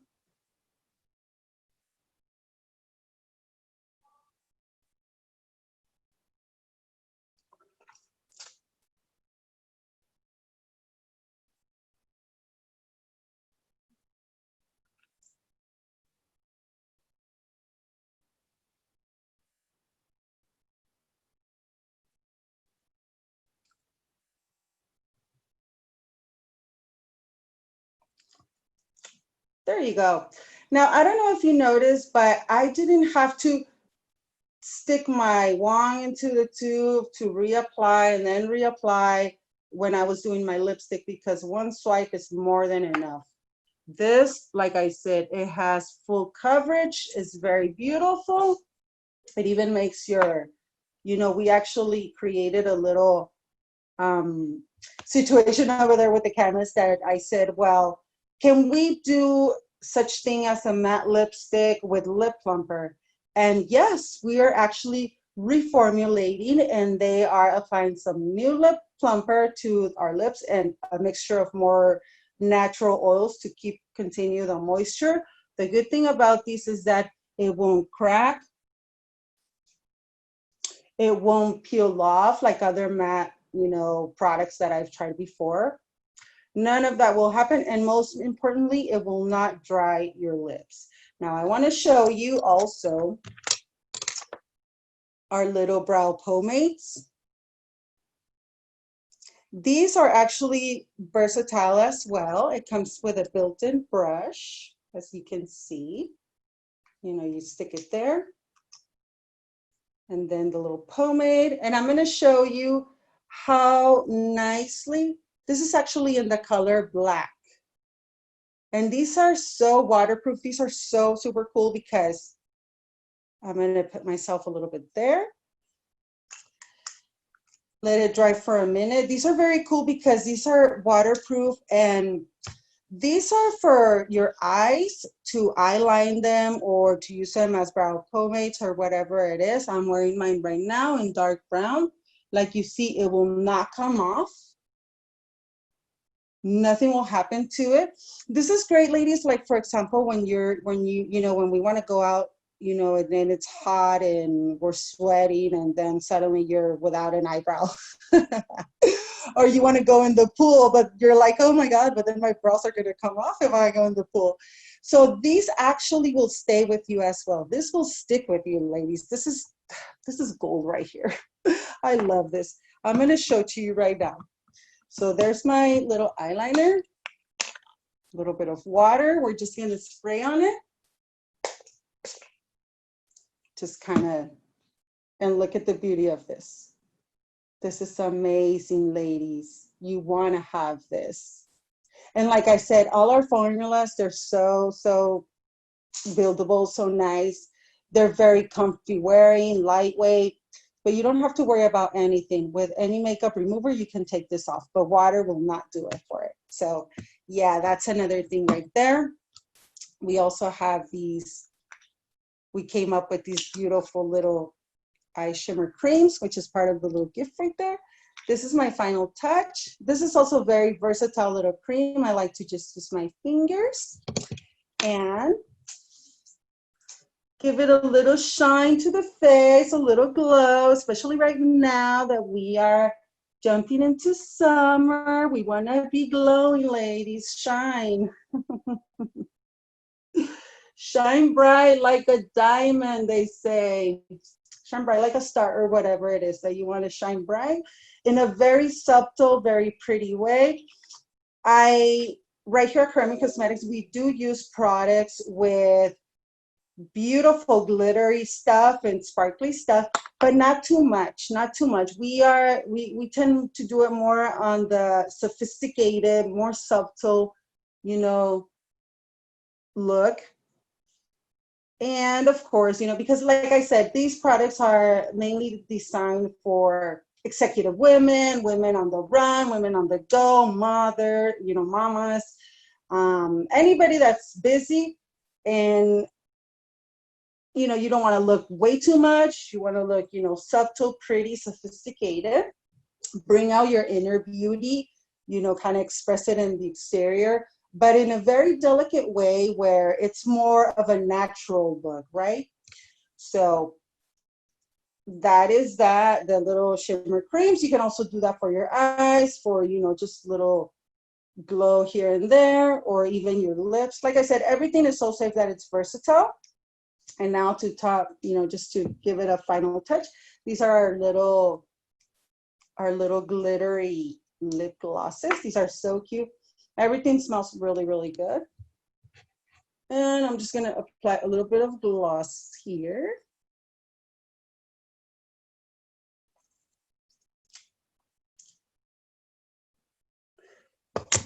There you go. Now, I don't know if you noticed, but I didn't have to stick my wand into the tube to reapply and then reapply when I was doing my lipstick, because one swipe is more than enough. This, like I said, it has full coverage. It's very beautiful. It even makes your, you know, we actually created a little situation over there with the chemist that I said, well, can we do such thing as a matte lipstick with lip plumper? And yes, we are actually reformulating, and they are applying some new lip plumper to our lips and a mixture of more natural oils to continue the moisture. The good thing about these is that it won't crack. It won't peel off like other matte, you know, products that I've tried before. None of that will happen, and most importantly, it will not dry your lips. Now, I want to show you also our little brow pomades. These are actually versatile as well. It comes with a built-in brush, as you can see. You know, you stick it there. And then the little pomade. And I'm going to show you how nicely, this is actually in the color black. And these are so waterproof. These are so super cool because I'm going to put myself a little bit there. let it dry for a minute. These are very cool because these are waterproof, and these are for your eyes, to eyeline them or to use them as brow pomades or whatever it is. I'm wearing mine right now in dark brown. Like you see, it will not come off. Nothing will happen to it. This is great, ladies. Like, for example, when we want to go out, and then it's hot and we're sweating, and then suddenly you're without an eyebrow. Or you want to go in the pool, but you're like, oh my God, but then my brows are going to come off if I go in the pool. So these actually will stay with you as well. This will stick with you, ladies. This is gold right here. I love this. I'm going to show it to you right now. So there's my little eyeliner, a little bit of water. We're just going to spray on it. Just kind of, and look at the beauty of this. This is amazing, ladies. You want to have this. And like I said, all our formulas, they're so buildable, so nice. They're very comfy wearing, lightweight, but you don't have to worry about anything. With any makeup remover, you can take this off, but water will not do it for it. So yeah, that's another thing right there. We also have these, we came up with these beautiful little eye shimmer creams, which is part of the little gift right there. This is my final touch. This is also a very versatile little cream. I like to just use my fingers and give it a little shine to the face, a little glow, especially right now that we are jumping into summer. We want to be glowing, ladies. Shine. Shine bright like a diamond, they say. Shine bright like a star, or whatever it is that you want to shine bright in a very subtle, very pretty way. Right here at Karemi Cosmetics, we do use products with beautiful glittery stuff and sparkly stuff, but not too much, not too much. We tend to do it more on the sophisticated, more subtle, look. And of course, because like I said, these products are mainly designed for executive women, women on the run, women on the go, mamas, anybody that's busy, and you don't want to look way too much. You want to look, subtle, pretty, sophisticated, bring out your inner beauty, kind of express it in the exterior, but in a very delicate way where it's more of a natural look, right? So that is that, the little shimmer creams. You can also do that for your eyes, for, just little glow here and there, or even your lips. Like I said, everything is so safe that it's versatile. And now to top, just to give it a final touch, these are our little glittery lip glosses. These are so cute. Everything smells really, really good. And I'm just going to apply a little bit of gloss here.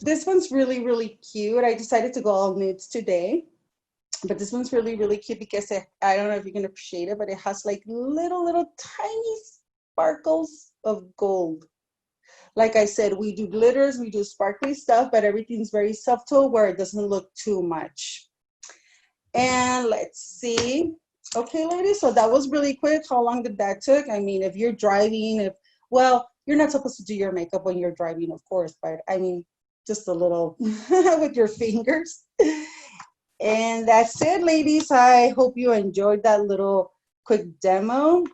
This one's really, really cute. I decided to go all nudes today. But this one's really, really cute because I don't know if you can appreciate it, but it has like little tiny sparkles of gold. Like I said, we do glitters, we do sparkly stuff, but everything's very subtle where it doesn't look too much. And let's see. Okay, ladies, so that was really quick. How long did that take? I mean, if you're driving, well, you're not supposed to do your makeup when you're driving, of course, but I mean, just a little with your fingers. And that's it, ladies. I hope you enjoyed that little quick demo.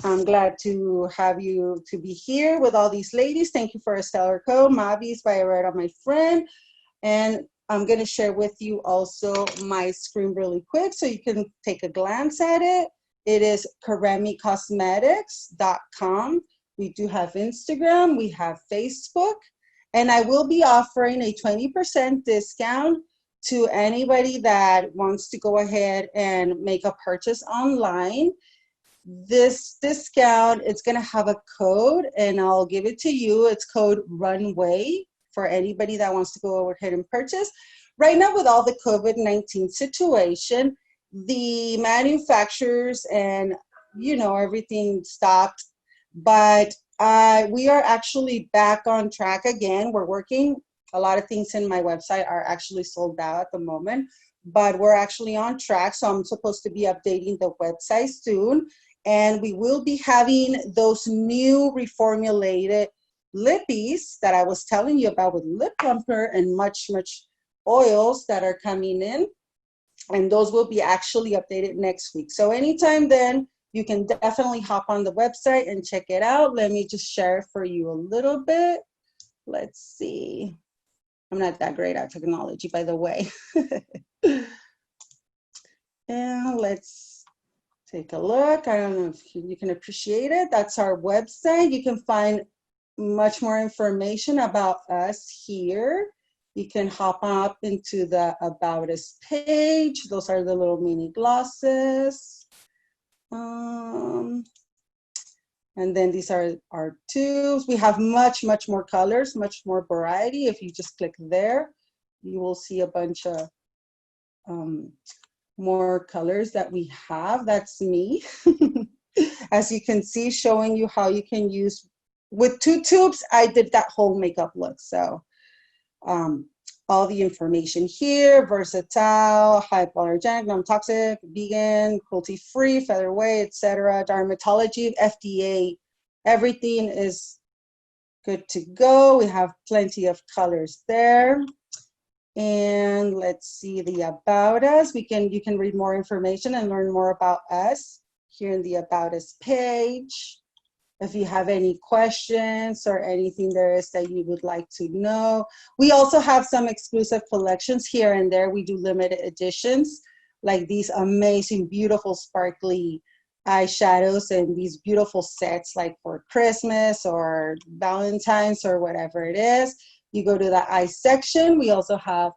I'm glad to have you to be here with all these ladies. Thank you for a stellar code, Mavis by Herrara, my friend. And I'm going to share with you also my screen really quick so you can take a glance at it. It is KaremiCosmetics.com. We do have Instagram, we have Facebook, and I will be offering a 20% discount to anybody that wants to go ahead and make a purchase online. This discount, it's going to have a code, and I'll give it to you. It's code Runway for anybody that wants to go ahead and purchase. Right now, with all the COVID-19 situation, the manufacturers and, everything stopped. But We are actually back on track again. We're working. A lot of things in my website are actually sold out at the moment, but we're actually on track. So I'm supposed to be updating the website soon. And we will be having those new reformulated lippies that I was telling you about with lip plumper and much oils that are coming in. And those will be actually updated next week. So anytime then, you can definitely hop on the website and check it out. Let me just share for you a little bit. Let's see. I'm not that great at technology, by the way. And let's take a look. I don't know if you can appreciate it. That's our website. You can find much more information about us here. You can hop up into the About Us page. Those are the little mini glosses. And then these are our tubes. We have much more colors, much more variety. If you just click there, you will see a bunch of more colors that we have. That's me. As you can see, showing you how you can use, with 2 tubes, I did that whole makeup look. So all the information here: versatile, hypoallergenic, non-toxic, vegan, cruelty-free, featherweight, etc. Dermatology, FDA, everything is good to go. We have plenty of colors there. And let's see the About Us. You can read more information and learn more about us here in the About Us page. If you have any questions or anything there is that you would like to know. We also have some exclusive collections here and there. We do limited editions, like these amazing, beautiful, sparkly eyeshadows and these beautiful sets, like for Christmas or Valentine's or whatever it is. You go to the eye section. We also have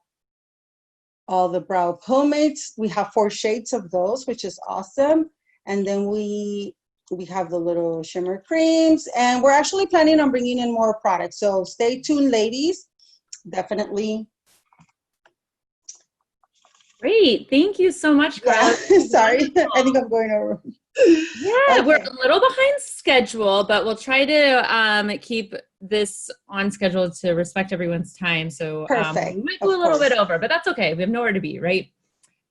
all the brow pomades. We have 4 shades of those, which is awesome. And then we have the little shimmer creams, and we're actually planning on bringing in more products. So stay tuned, ladies. Definitely. Great. Thank you so much, Carla. Yeah. Sorry. I think I'm going over. Yeah, Okay. we're a little behind schedule, but we'll try to keep this on schedule to respect everyone's time. So Perfect. we might go a little bit over, but that's okay. We have nowhere to be, right?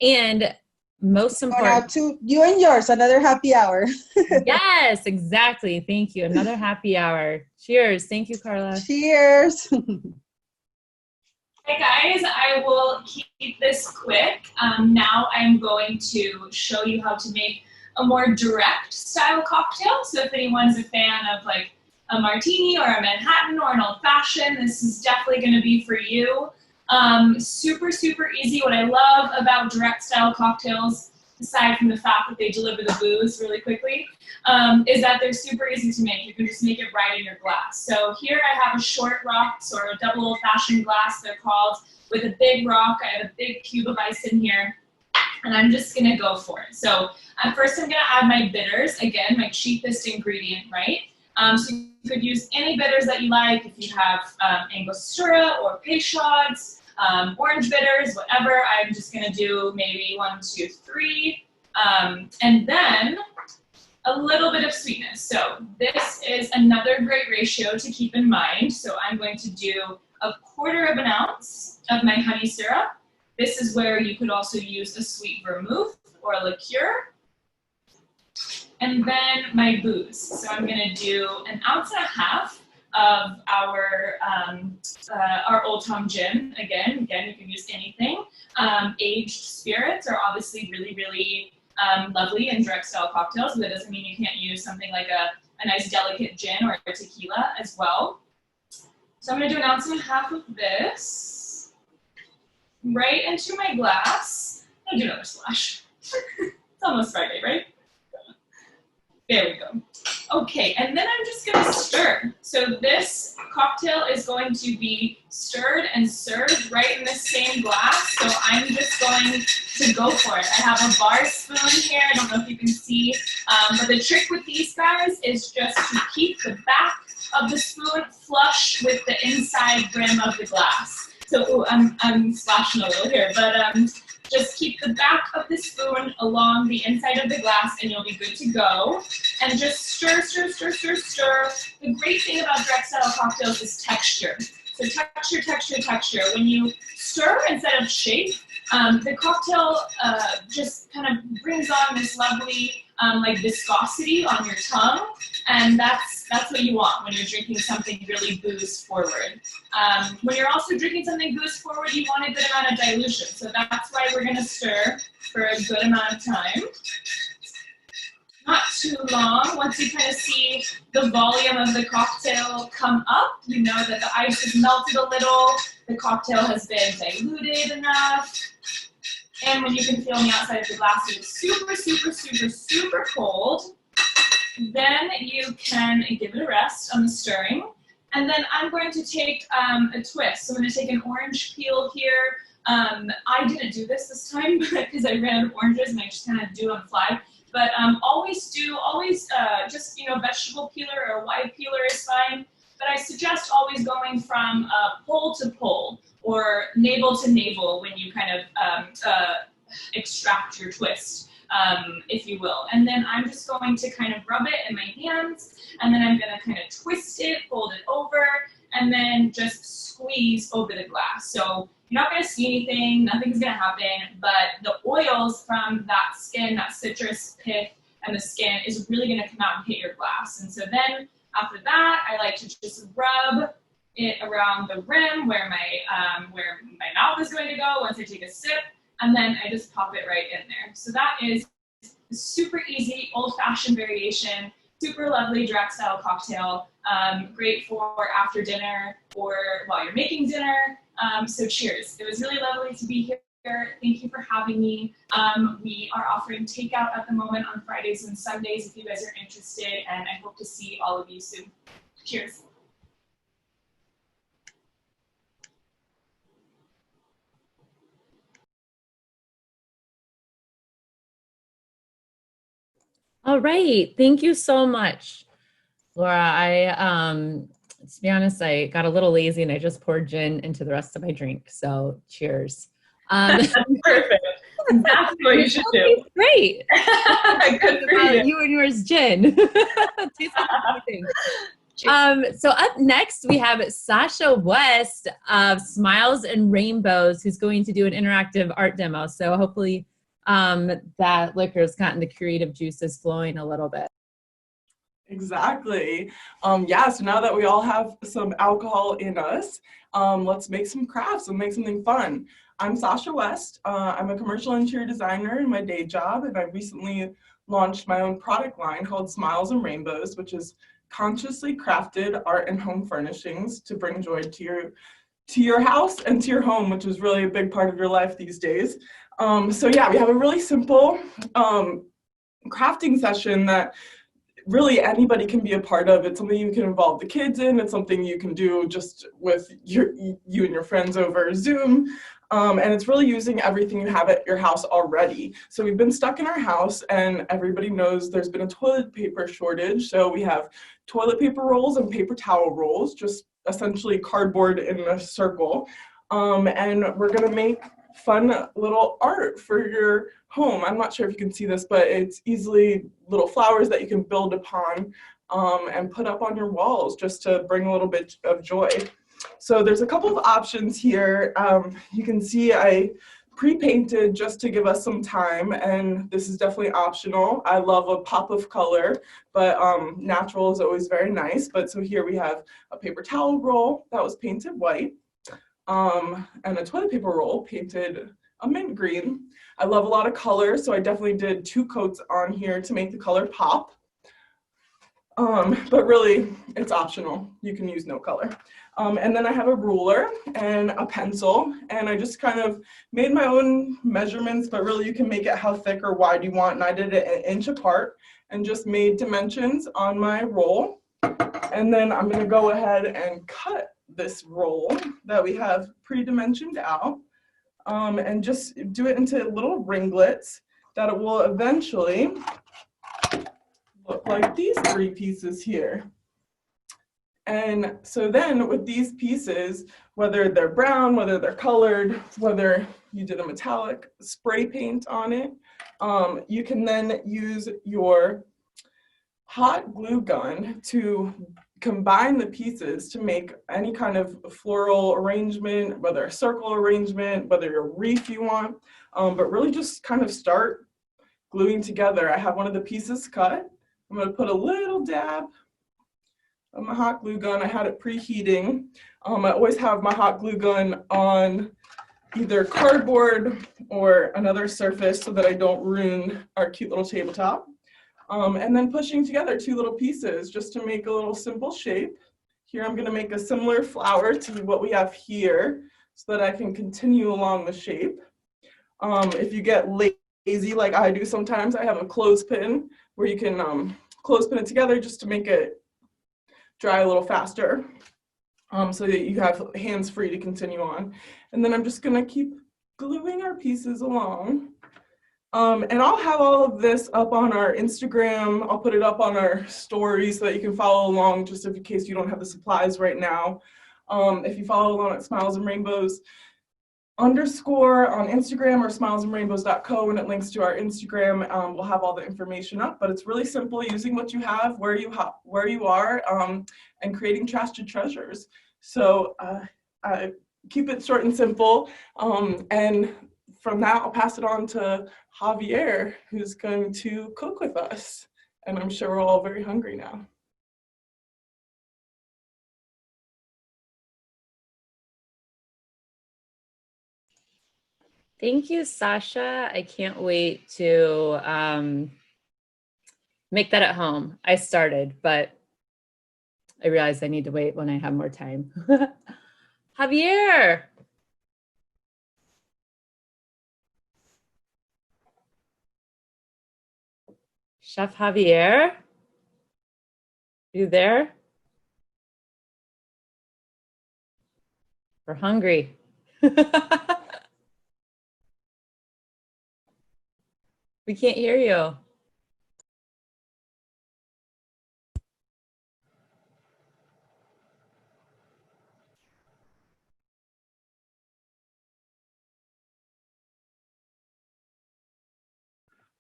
And most important, out to you and yours, another happy hour. Yes, exactly. Thank you. Another happy hour. Cheers. Thank you, Carla. Cheers. Hey guys, I will keep this quick. Now I'm going to show you how to make a more direct style cocktail. So if anyone's a fan of like a martini or a Manhattan or an old fashioned, this is definitely going to be for you. Super easy. What I love about direct style cocktails, aside from the fact that they deliver the booze really quickly, is that they're super easy to make. You can just make it right in your glass. So here I have a short rocks, or a double old-fashioned glass, they're called, with a big rock. I have a big cube of ice in here, and I'm just gonna go for it. So first I'm gonna add my bitters, again, my cheapest ingredient, right? So you could use any bitters that you like. If you have Angostura or Peychaud's, orange bitters, whatever. I'm just gonna do maybe 1, 2, 3, and then a little bit of sweetness. So this is another great ratio to keep in mind. So I'm going to do 1/4 ounce of my honey syrup. This is where you could also use a sweet vermouth or a liqueur. And then my booze. So I'm gonna do 1.5 ounces of our Old Tom Gin. Again, you can use anything. Aged spirits are obviously really lovely in direct style cocktails, but that doesn't mean you can't use something like a nice delicate gin or a tequila as well. So I'm gonna do 1.5 ounces of this right into my glass. I'm gonna do another splash. It's almost Friday, right? There we go. Okay, and then I'm just gonna stir. So this cocktail is going to be stirred and served right in the same glass. So I'm just going to go for it. I have a bar spoon here. I don't know if you can see, but the trick with these guys is just to keep the back of the spoon flush with the inside rim of the glass. So ooh, I'm splashing a little here, but Just keep the back of the spoon along the inside of the glass and you'll be good to go. And just stir, stir, stir, stir, stir. The great thing about direct style cocktails is texture. So texture, texture, texture. When you stir instead of shake, the cocktail just kind of brings on this lovely like viscosity on your tongue, and that's what you want when you're drinking something really booze forward. When you're also drinking something booze forward, you want a good amount of dilution, so that's why we're gonna stir for a good amount of time. Not too long. Once you kind of see the volume of the cocktail come up, you know that the ice has melted a little, the cocktail has been diluted enough. And when you can feel on the outside of the glass, it's super, super, super, super cold. Then you can give it a rest on the stirring. And then I'm going to take a twist. So I'm going to take an orange peel here. I didn't do this time because I ran out of oranges and I just kind of do it on the fly. But always just, you know, vegetable peeler or wide peeler is fine. But I suggest always going from pole to pole or navel to navel when you kind of extract your twist, if you will. And then I'm just going to kind of rub it in my hands, and then I'm going to kind of twist it, fold it over, and then just squeeze over the glass. So you're not going to see anything, nothing's going to happen, but the oils from that skin, that citrus pith and the skin is really going to come out and hit your glass. And so then after that, I like to just rub it around the rim where my mouth is going to go once I take a sip, and then I just pop it right in there. So that is a super easy old-fashioned variation, super lovely direct style cocktail, great for after dinner or while you're making dinner. So cheers. It was really lovely to be here. Thank you for having me. We are offering takeout at the moment on Fridays and Sundays if you guys are interested, and I hope to see all of you soon. Cheers. All right, thank you so much, Laura. To be honest, I got a little lazy and I just poured gin into the rest of my drink. So cheers. That's perfect. That's what you should do. Great. Good for you. You and yours gin. Tastes amazing. So up next we have Sasha West of Smiles and Rainbows, who's going to do an interactive art demo. So hopefully that liquor's gotten the creative juices flowing a little bit. Exactly. Yeah, so now that we all have some alcohol in us, let's make some crafts and make something fun. I'm Sasha West. I'm a commercial interior designer in my day job, and I recently launched my own product line called Smiles and Rainbows, which is consciously crafted art and home furnishings to bring joy to your house and to your home, which is really a big part of your life these days. So yeah, we have a really simple crafting session that really anybody can be a part of. It's something you can involve the kids in. It's something you can do just with you and your friends over Zoom. And it's really using everything you have at your house already. So we've been stuck in our house, and everybody knows there's been a toilet paper shortage. So we have toilet paper rolls and paper towel rolls, just essentially cardboard in a circle. And we're gonna make fun little art for your home. I'm not sure if you can see this, but it's easily little flowers that you can build upon and put up on your walls just to bring a little bit of joy. So there's a couple of options here. You can see I pre-painted just to give us some time, and this is definitely optional. I love a pop of color, but natural is always very nice. But so here we have a paper towel roll that was painted white, and a toilet paper roll painted a mint green. I love a lot of color, so I definitely did 2 coats on here to make the color pop. But really, it's optional. You can use no color. And then I have a ruler and a pencil, and I just kind of made my own measurements, but really you can make it how thick or wide you want. And I did it an inch apart and just made dimensions on my roll. And then I'm gonna go ahead and cut this roll that we have pre-dimensioned out, and just do it into little ringlets that it will eventually look like these 3 pieces here. And so then with these pieces, whether they're brown, whether they're colored, whether you did a metallic spray paint on it. You can then use your hot glue gun to combine the pieces to make any kind of floral arrangement, whether a circle arrangement, whether a wreath you want, but really just kind of start gluing together. I have one of the pieces cut. I'm going to put a little dab of my hot glue gun. I had it preheating. I always have my hot glue gun on either cardboard or another surface so that I don't ruin our cute little tabletop. And then pushing together two little pieces just to make a little simple shape. Here I'm going to make a similar flower to what we have here so that I can continue along the shape. If you get lazy like I do sometimes, I have a clothespin where you can clothespin it together just to make it dry a little faster, so that you have hands free to continue on. And then I'm just going to keep gluing our pieces along. And I'll have all of this up on our Instagram. I'll put it up on our stories so that you can follow along, just in case you don't have the supplies right now. If you follow along at Smiles and Rainbows _ on Instagram or smilesandrainbows.co, and it links to our Instagram, we'll have all the information up. But it's really simple, using what you have, where you are, and creating trash to treasures. So keep it short and simple. And from that, I'll pass it on to Javier, who's going to cook with us. And I'm sure we're all very hungry now. Thank you, Sasha. I can't wait to make that at home. I started, but I realized I need to wait when I have more time. Javier. Chef Javier, you there? We're hungry. We can't hear you.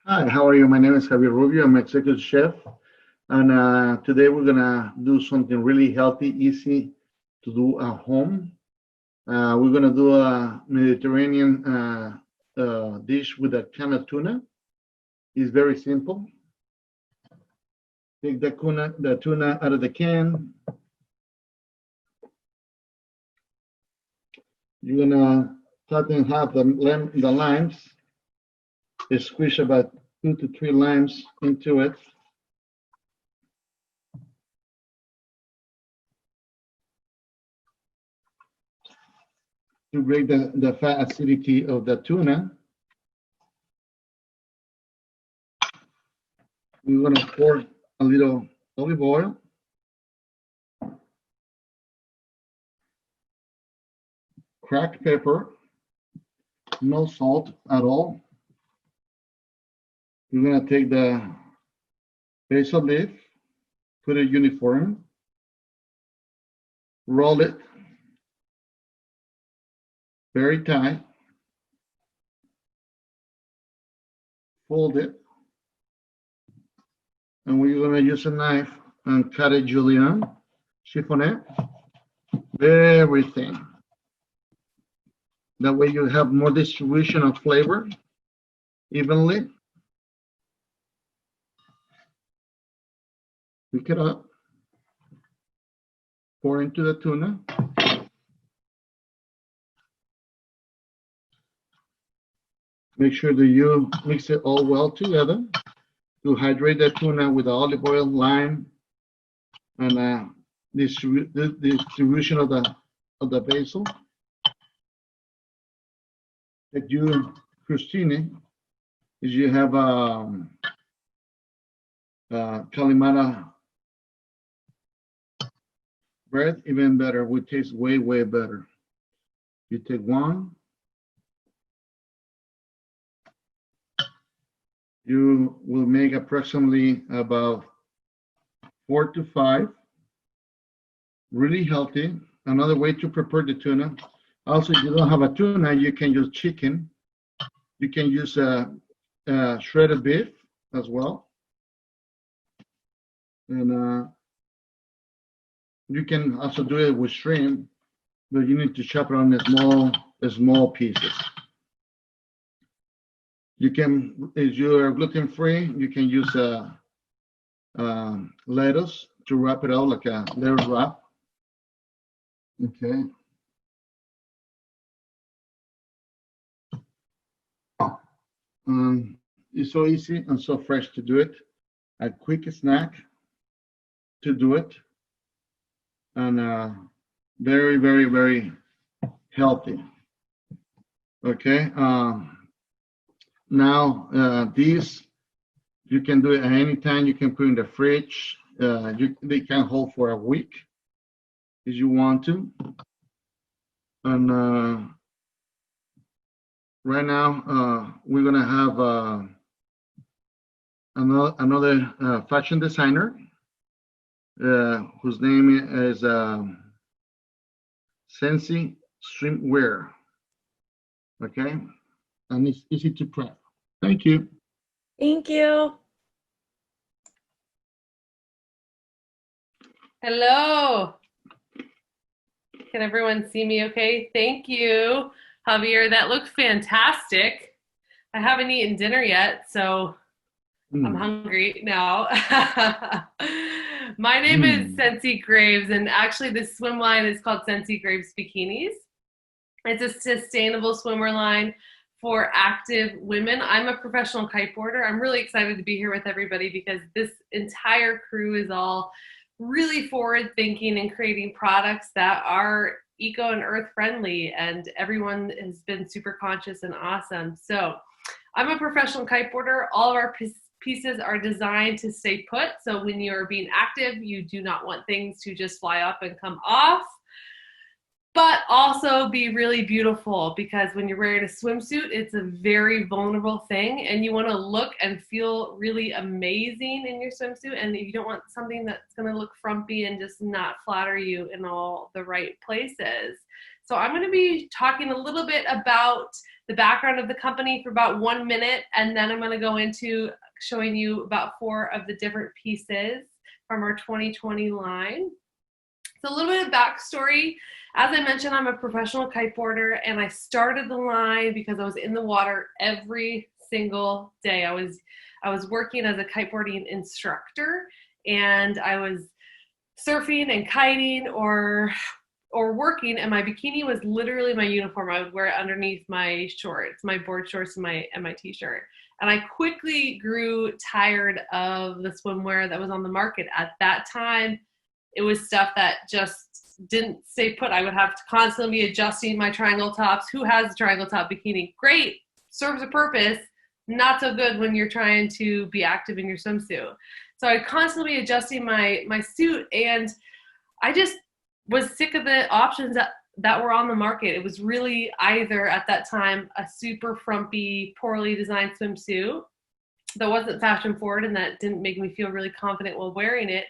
Hi, how are you? My name is Javier Rubio. I'm executive chef. And today we're gonna do something really healthy, easy to do at home. We're gonna do a Mediterranean dish with a can of tuna. It's very simple. Take the tuna out of the can. You're gonna cut in half the limes. Squish about 2 to 3 limes into it. To break the fat acidity of the tuna. We're gonna pour a little olive oil. Cracked pepper, no salt at all. We're gonna take the basil leaf, put it uniform, roll it very tight, fold it, and we're gonna use a knife and cut it julienne, chiffonette, very thin. That way you have more distribution of flavor evenly. Pick it up, pour into the tuna. Make sure that you mix it all well together to hydrate the tuna with the olive oil, lime, and the distribution of the basil. That you, Christine, is you have Kalimata bread, even better, would taste way, way better. You take one. You will make approximately about 4 to 5. Really healthy. Another way to prepare the tuna. Also, if you don't have a tuna, you can use chicken. You can use shredded beef as well. And you can also do it with shrimp, but you need to chop it on the small pieces. You can, if you're gluten-free, you can use lettuce to wrap it out like a lettuce wrap. Okay. It's so easy and so fresh to do it. A quick snack to do it, and very, very, very healthy. Okay. Now these you can do it at any time. You can put in the fridge. They can hold for a week if you want to. And right now we're gonna have another fashion designer whose name is Sensi Swimwear. Okay, and it's easy to prep. Thank you. Thank you. Hello. Can everyone see me okay? Thank you, Javier. That looked fantastic. I haven't eaten dinner yet, so I'm hungry now. My name is Sensi Graves, and actually the swim line is called Sensi Graves Bikinis. It's a sustainable swimwear line for active women. I'm a professional kiteboarder. I'm really excited to be here with everybody because this entire crew is all really forward thinking and creating products that are eco and earth friendly, and everyone has been super conscious and awesome. So I'm a professional kiteboarder. All of our pieces are designed to stay put. So when you're being active, you do not want things to just fly up and come off, but also be really beautiful, because when you're wearing a swimsuit, it's a very vulnerable thing and you want to look and feel really amazing in your swimsuit, and you don't want something that's going to look frumpy and just not flatter you in all the right places. So I'm going to be talking a little bit about the background of the company for about 1 minute, and then I'm going to go into showing you about 4 of the different pieces from our 2020 line. So a little bit of backstory. As I mentioned, I'm a professional kiteboarder, and I started the line because I was in the water every single day. I was working as a kiteboarding instructor, and I was surfing and kiting or working, and my bikini was literally my uniform. I would wear it underneath my shorts, my board shorts, and my t-shirt. And I quickly grew tired of the swimwear that was on the market at that time. It was stuff that just didn't stay put. I would have to constantly be adjusting my triangle tops. Who has a triangle top bikini? Great, serves a purpose. Not so good when you're trying to be active in your swimsuit. So I constantly adjusting my suit, and I just was sick of the options that were on the market. It was really either at that time a super frumpy, poorly designed swimsuit that wasn't fashion forward and that didn't make me feel really confident while wearing it,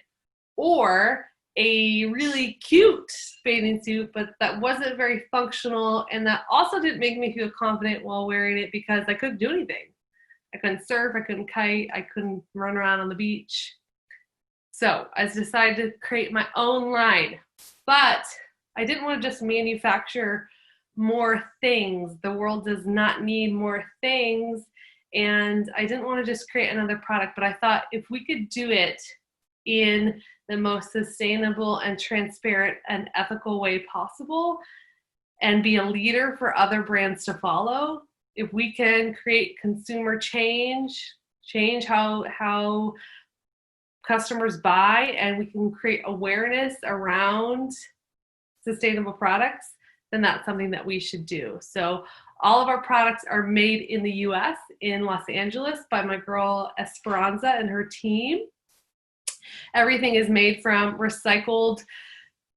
or a really cute bathing suit, but that wasn't very functional, and that also didn't make me feel confident while wearing it because I couldn't do anything. I couldn't surf, I couldn't kite, I couldn't run around on the beach. So I decided to create my own line, but I didn't want to just manufacture more things. The world does not need more things, and I didn't want to just create another product, but I thought if we could do it in the most sustainable and transparent and ethical way possible and be a leader for other brands to follow, if we can create consumer change how customers buy, and we can create awareness around sustainable products, then that's something that we should do. So all of our products are made in the US, in Los Angeles, by my girl Esperanza and her team. Everything is made from recycled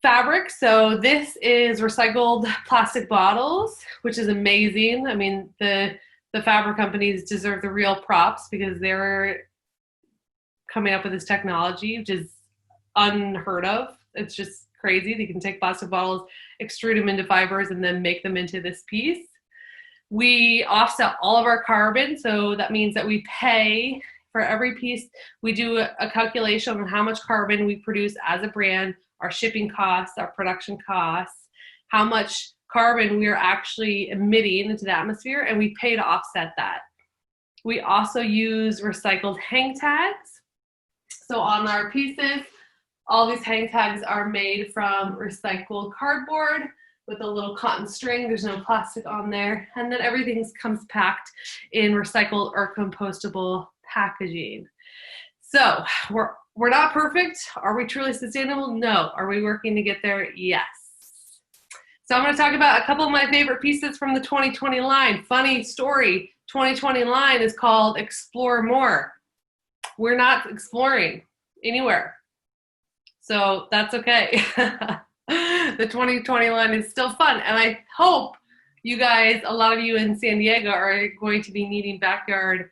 fabric. So this is recycled plastic bottles, which is amazing. I mean, the fabric companies deserve the real props because they're coming up with this technology, which is unheard of. It's just crazy. They can take plastic bottles, extrude them into fibers, and then make them into this piece. We offset all of our carbon, so that means that we pay for every piece. We do a calculation on how much carbon we produce as a brand, our shipping costs, our production costs, how much carbon we are actually emitting into the atmosphere, and we pay to offset that. We also use recycled hang tags. So on our pieces, all these hang tags are made from recycled cardboard with a little cotton string. There's no plastic on there. And then everything comes packed in recycled or compostable packaging. So we're not perfect. Are we truly sustainable? No. Are we working to get there? Yes. So I'm going to talk about a couple of my favorite pieces from the 2020 line. Funny story, 2020 line is called Explore More. We're not exploring anywhere. So that's okay. The 2020 line is still fun. And I hope you guys, a lot of you in San Diego are going to be needing backyard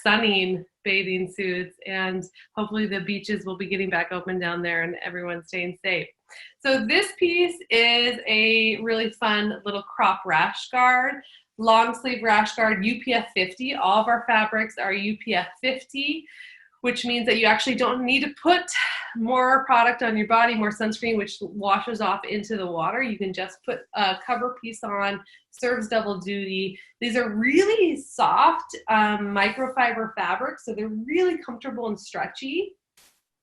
sunning bathing suits. And hopefully the beaches will be getting back open down there and everyone's staying safe. So this piece is a really fun little crop rash guard, long sleeve rash guard, UPF 50. All of our fabrics are UPF 50. Which means that you actually don't need to put more product on your body, more sunscreen, which washes off into the water. You can just put a cover piece on, serves double duty. These are really soft microfiber fabrics, so they're really comfortable and stretchy.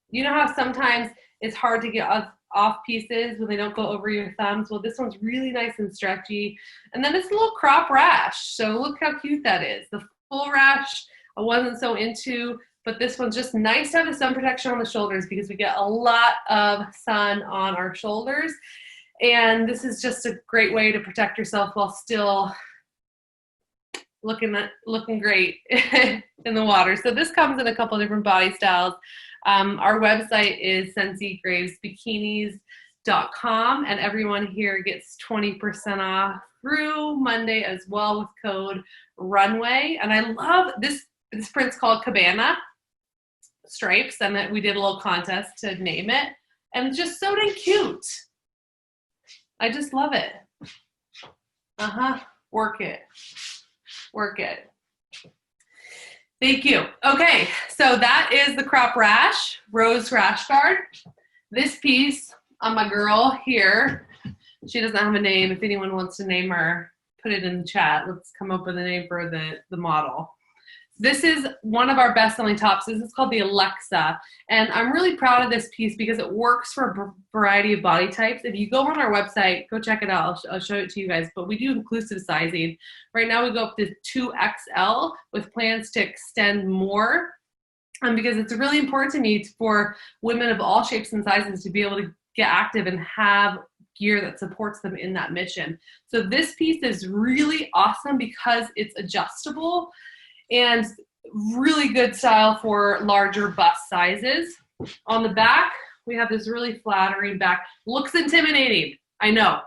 You know how sometimes it's hard to get off pieces when they don't go over your thumbs? Well, this one's really nice and stretchy. And then it's a little crop rash, so look how cute that is. The full rash I wasn't so into, but this one's just nice to have the sun protection on the shoulders because we get a lot of sun on our shoulders. And this is just a great way to protect yourself while still looking great in the water. So this comes in a couple different body styles. Our website is sensigraves.bikinis.com, and everyone here gets 20% off through Monday as well with code Runway. And I love this print's called Cabana Stripes, and that we did a little contest to name it, and it's just so dang cute. I just love it. Work it. Thank you. Okay, so that is the crop rash, rose rash guard. This piece on my girl here, she doesn't have a name. If anyone wants to name her, put it in the chat. Let's come up with a name for the model. This is one of our best-selling tops. This is called the Alexa, and I'm really proud of this piece because it works for a variety of body types. If you go on our website, go check it out. I'll show it to you guys, but we do inclusive sizing. Right now we go up to 2XL with plans to extend more because it's really important to me for women of all shapes and sizes to be able to get active and have gear that supports them in that mission. So this piece is really awesome because it's adjustable and really good style for larger bust sizes. On the back, we have this really flattering back. Looks intimidating. I know.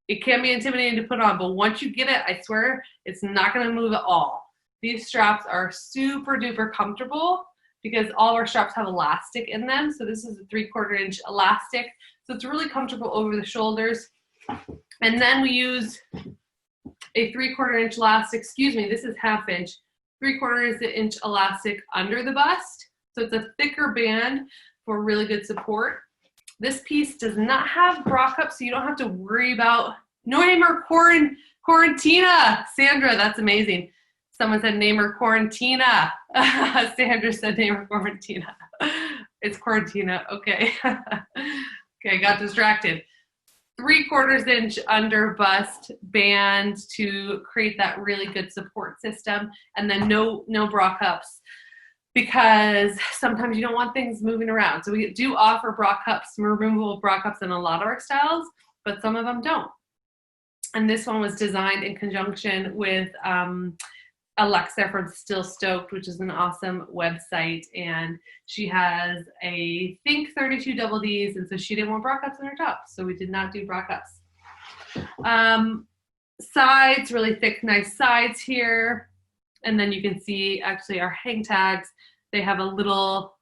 It can be intimidating to put on, but once you get it, I swear, it's not gonna move at all. These straps are super duper comfortable because all of our straps have elastic in them. So this is a 3/4 inch elastic. So it's really comfortable over the shoulders. And then we use a 3/4 inch elastic, this is 1/2 inch. 3/4 inch elastic under the bust. So it's a thicker band for really good support. This piece does not have bra cups, so you don't have to worry about, no name her Quarantina. Sandra, that's amazing. Someone said name her Quarantina. Sandra said name her Quarantina. It's Quarantina, okay. Okay, got distracted. 3/4 inch under bust band to create that really good support system, and then no bra cups because sometimes you don't want things moving around. So we do offer bra cups, removable bra cups in a lot of our styles, but some of them don't. And this one was designed in conjunction with Alexa from Still Stoked, which is an awesome website, and she has a think 32 double Ds, and so she didn't want bra cups in her top, so we did not do bra cups. Sides, really thick, nice sides here, and then you can see actually our hang tags. They have a little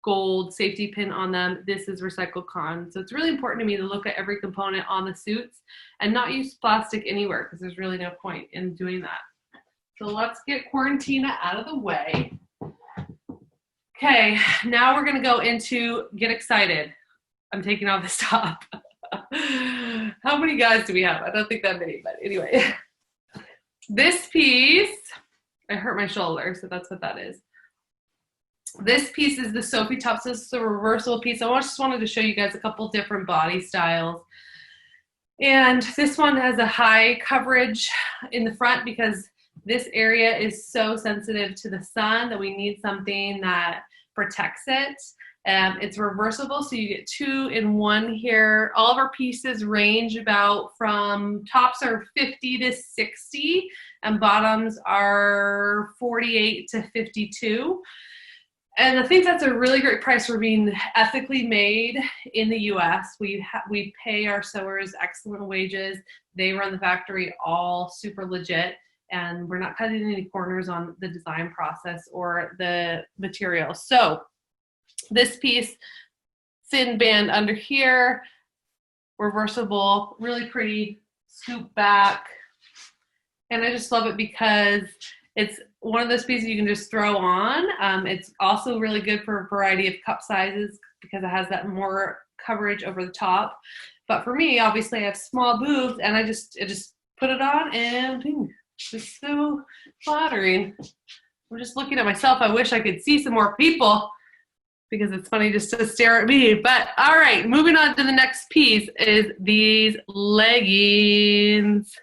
gold safety pin on them. This is recycled cotton. So it's really important to me to look at every component on the suits and not use plastic anywhere because there's really no point in doing that. So let's get Quarantina out of the way. Okay, now we're gonna go into get excited. I'm taking off this top. How many guys do we have? I don't think that many, but anyway. This piece, I hurt my shoulder, so that's what that is. This piece is the Sophie top, so this is a reversible piece. I just wanted to show you guys a couple different body styles. And this one has a high coverage in the front because this area is so sensitive to the sun that we need something that protects it. It's reversible, so you get 2 in 1 here. All of our pieces range about from tops are 50 to 60 and bottoms are 48 to 52. And I think that's a really great price for being ethically made in the US. We pay our sewers excellent wages. They run the factory all super legit, and we're not cutting any corners on the design process or the material. So this piece, thin band under here, reversible, really pretty, scoop back. And I just love it because it's one of those pieces you can just throw on. It's also really good for a variety of cup sizes because it has that more coverage over the top. But for me, obviously I have small boobs and I just put it on and just so flattering. I'm just looking at myself. I wish I could see some more people because it's funny just to stare at me. But all right, moving on to the next piece is these leggings.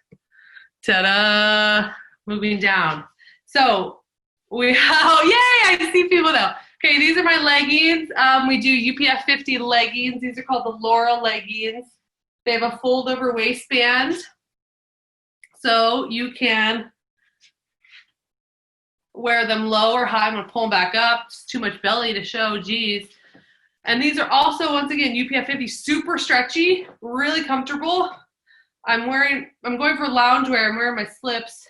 Ta-da! Moving down. So we have, yay, I see people now. Okay, these are my leggings. We do UPF 50 leggings. These are called the Laura leggings. They have a fold over waistband. So you can wear them low or high. I'm gonna pull them back up. It's too much belly to show, geez. And these are also, once again, UPF 50, super stretchy, really comfortable. I'm going for loungewear. I'm wearing my slips.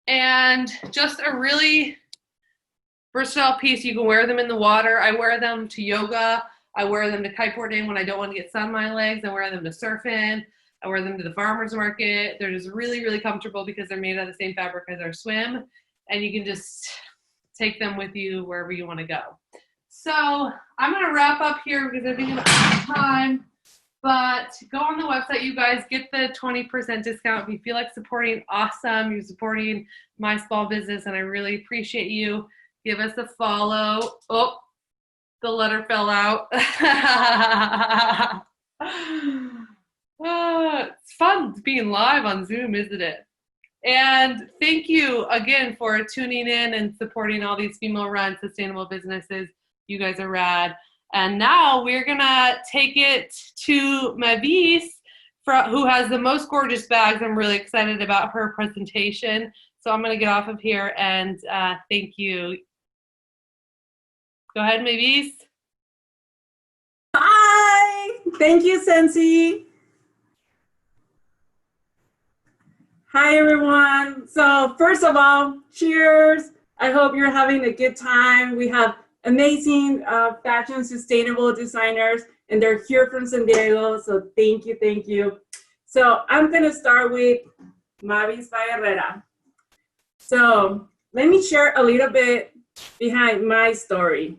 And just a really versatile piece. You can wear them in the water. I wear them to yoga. I wear them to kiteboarding when I don't want to get sun on my legs. I wear them to surfing. I wear them to the farmer's market. They're just really, really comfortable because they're made out of the same fabric as our swim. And you can just take them with you wherever you want to go. So I'm going to wrap up here because I think I'm out of time. But go on the website, you guys, get the 20% discount. If you feel like supporting awesome, you're supporting my small business, and I really appreciate you. Give us a follow. Oh, the letter fell out. It's fun being live on Zoom, isn't it? And thank you again for tuning in and supporting all these female-run sustainable businesses. You guys are rad. And now we're gonna take it to Mavis, who has the most gorgeous bags. I'm really excited about her presentation. So I'm gonna get off of here and thank you. Go ahead, Mavis. Hi, thank you, Sensi. Hi, everyone. So first of all, cheers. I hope you're having a good time. We have amazing fashion sustainable designers, and they're here from San Diego, so thank you, thank you. So I'm gonna start with Mavis by Herrara. So let me share a little bit behind my story.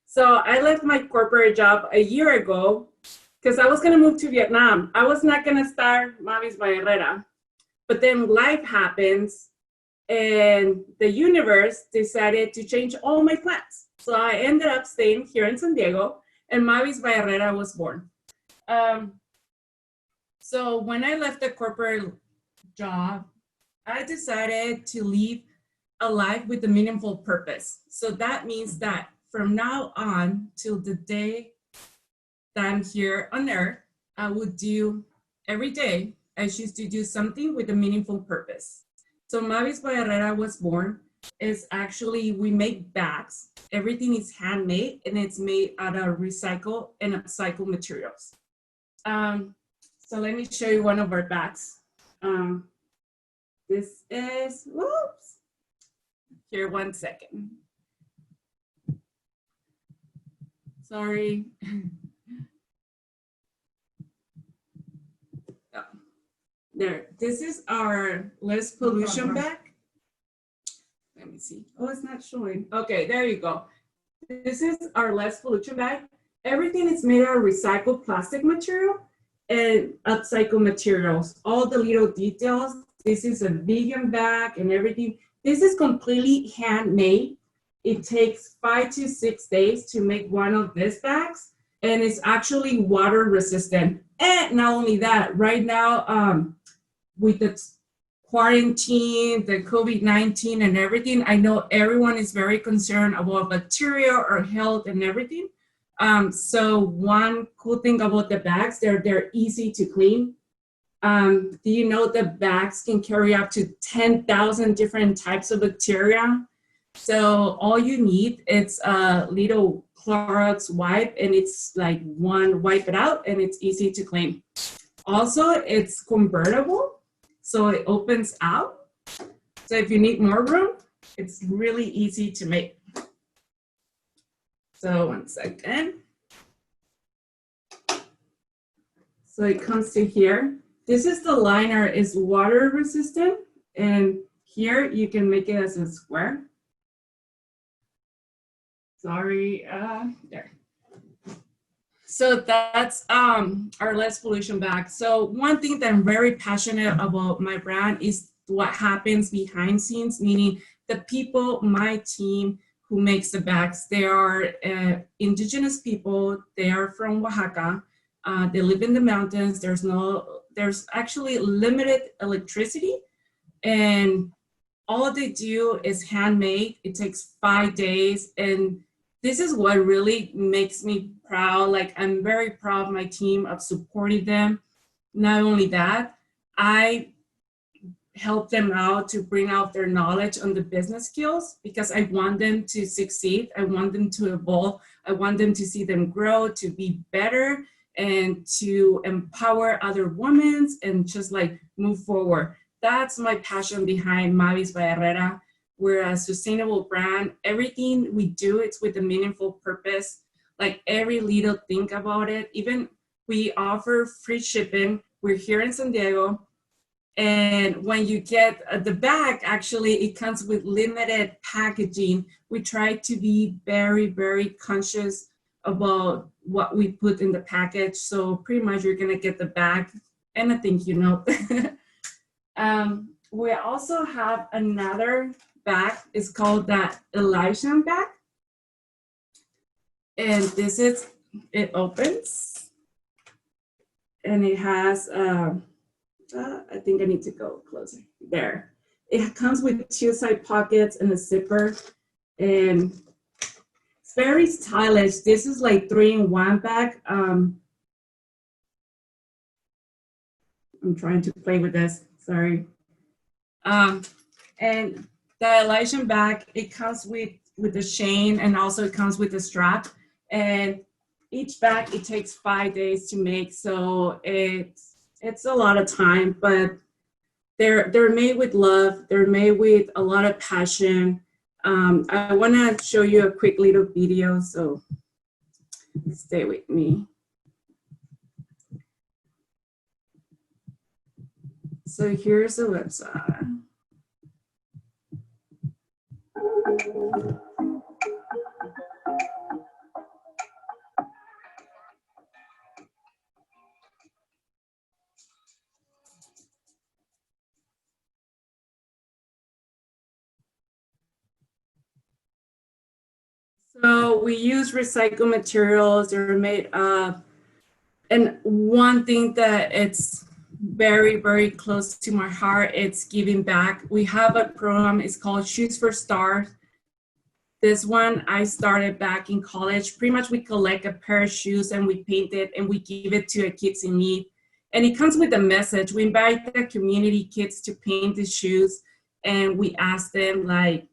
So I left my corporate job a year ago because I was gonna move to Vietnam. I was not gonna start Mavis by Herrara, but then life happens and the universe decided to change all my plans. So I ended up staying here in San Diego, and Mavis by Herrara was born. So when I left the corporate job, I decided to live a life with a meaningful purpose. So that means that from now on till the day that I'm here on Earth, I would do every day, I choose to do something with a meaningful purpose. So Mavis by Herrara was born. Is actually, we make bags. Everything is handmade and it's made out of recycled and upcycled materials. So let me show you one of our bags. This is, whoops. Here, 1 second. Sorry. Oh, there, this is our less pollution bag. Let me see. Oh, it's not showing. Okay, there you go. This is our less pollution bag. Everything is made out of recycled plastic material and upcycled materials. All the little details. This is a vegan bag and everything. This is completely handmade. It takes 5 to 6 days to make one of these bags, and it's actually water resistant. And not only that, right now, with the quarantine, the COVID-19 and everything, I know everyone is very concerned about bacteria or health and everything. So one cool thing about the bags, they're easy to clean. Do you know the bags can carry up to 10,000 different types of bacteria? So all you need is a little Clorox wipe, and it's like one wipe it out, and it's easy to clean. Also, it's convertible, so it opens out. So if you need more room, it's really easy to make. So 1 second. So it comes to here. This is the liner, is water resistant, and here you can make it as a square. Sorry, there. So that's our less pollution bag. So one thing that I'm very passionate about my brand is what happens behind scenes, meaning the people, my team who makes the bags. They are indigenous people. They are from Oaxaca. They live in the mountains. There's actually limited electricity, and all they do is handmade. It takes 5 days, and this is what really makes me proud. Like, I'm very proud of my team, of supporting them. Not only that, I help them out to bring out their knowledge on the business skills, because I want them to succeed. I want them to evolve. I want them to see them grow, to be better, and to empower other women and just like move forward. That's my passion behind Mavis by Herrara. We're a sustainable brand. Everything we do, it's with a meaningful purpose. Like every little thing about it. Even we offer free shipping. We're here in San Diego. And when you get the bag, actually, it comes with limited packaging. We try to be very, very conscious about what we put in the package. So pretty much you're gonna get the bag and a thank you note. We also have another bag. It's called the Elysian bag. And this is, it opens. And it has, I think I need to go closer. There. It comes with 2 side pockets and a zipper. And it's very stylish. This is like 3-in-1 bag. I'm trying to play with this, sorry. And the Elysian bag, it comes with the chain, and also it comes with the strap. And each bag, it takes 5 days to make. So it's a lot of time, but they're made with love. They're made with a lot of passion. I want to show you a quick little video, so stay with me. So here's the website. So we use recycled materials. They're made of, and one thing that it's very, very close to my heart, it's giving back. We have a program, it's called Shoes for Stars. This one I started back in college. Pretty much we collect a pair of shoes and we paint it and we give it to kids in need. And it comes with a message. We invite the community kids to paint the shoes, and we ask them like,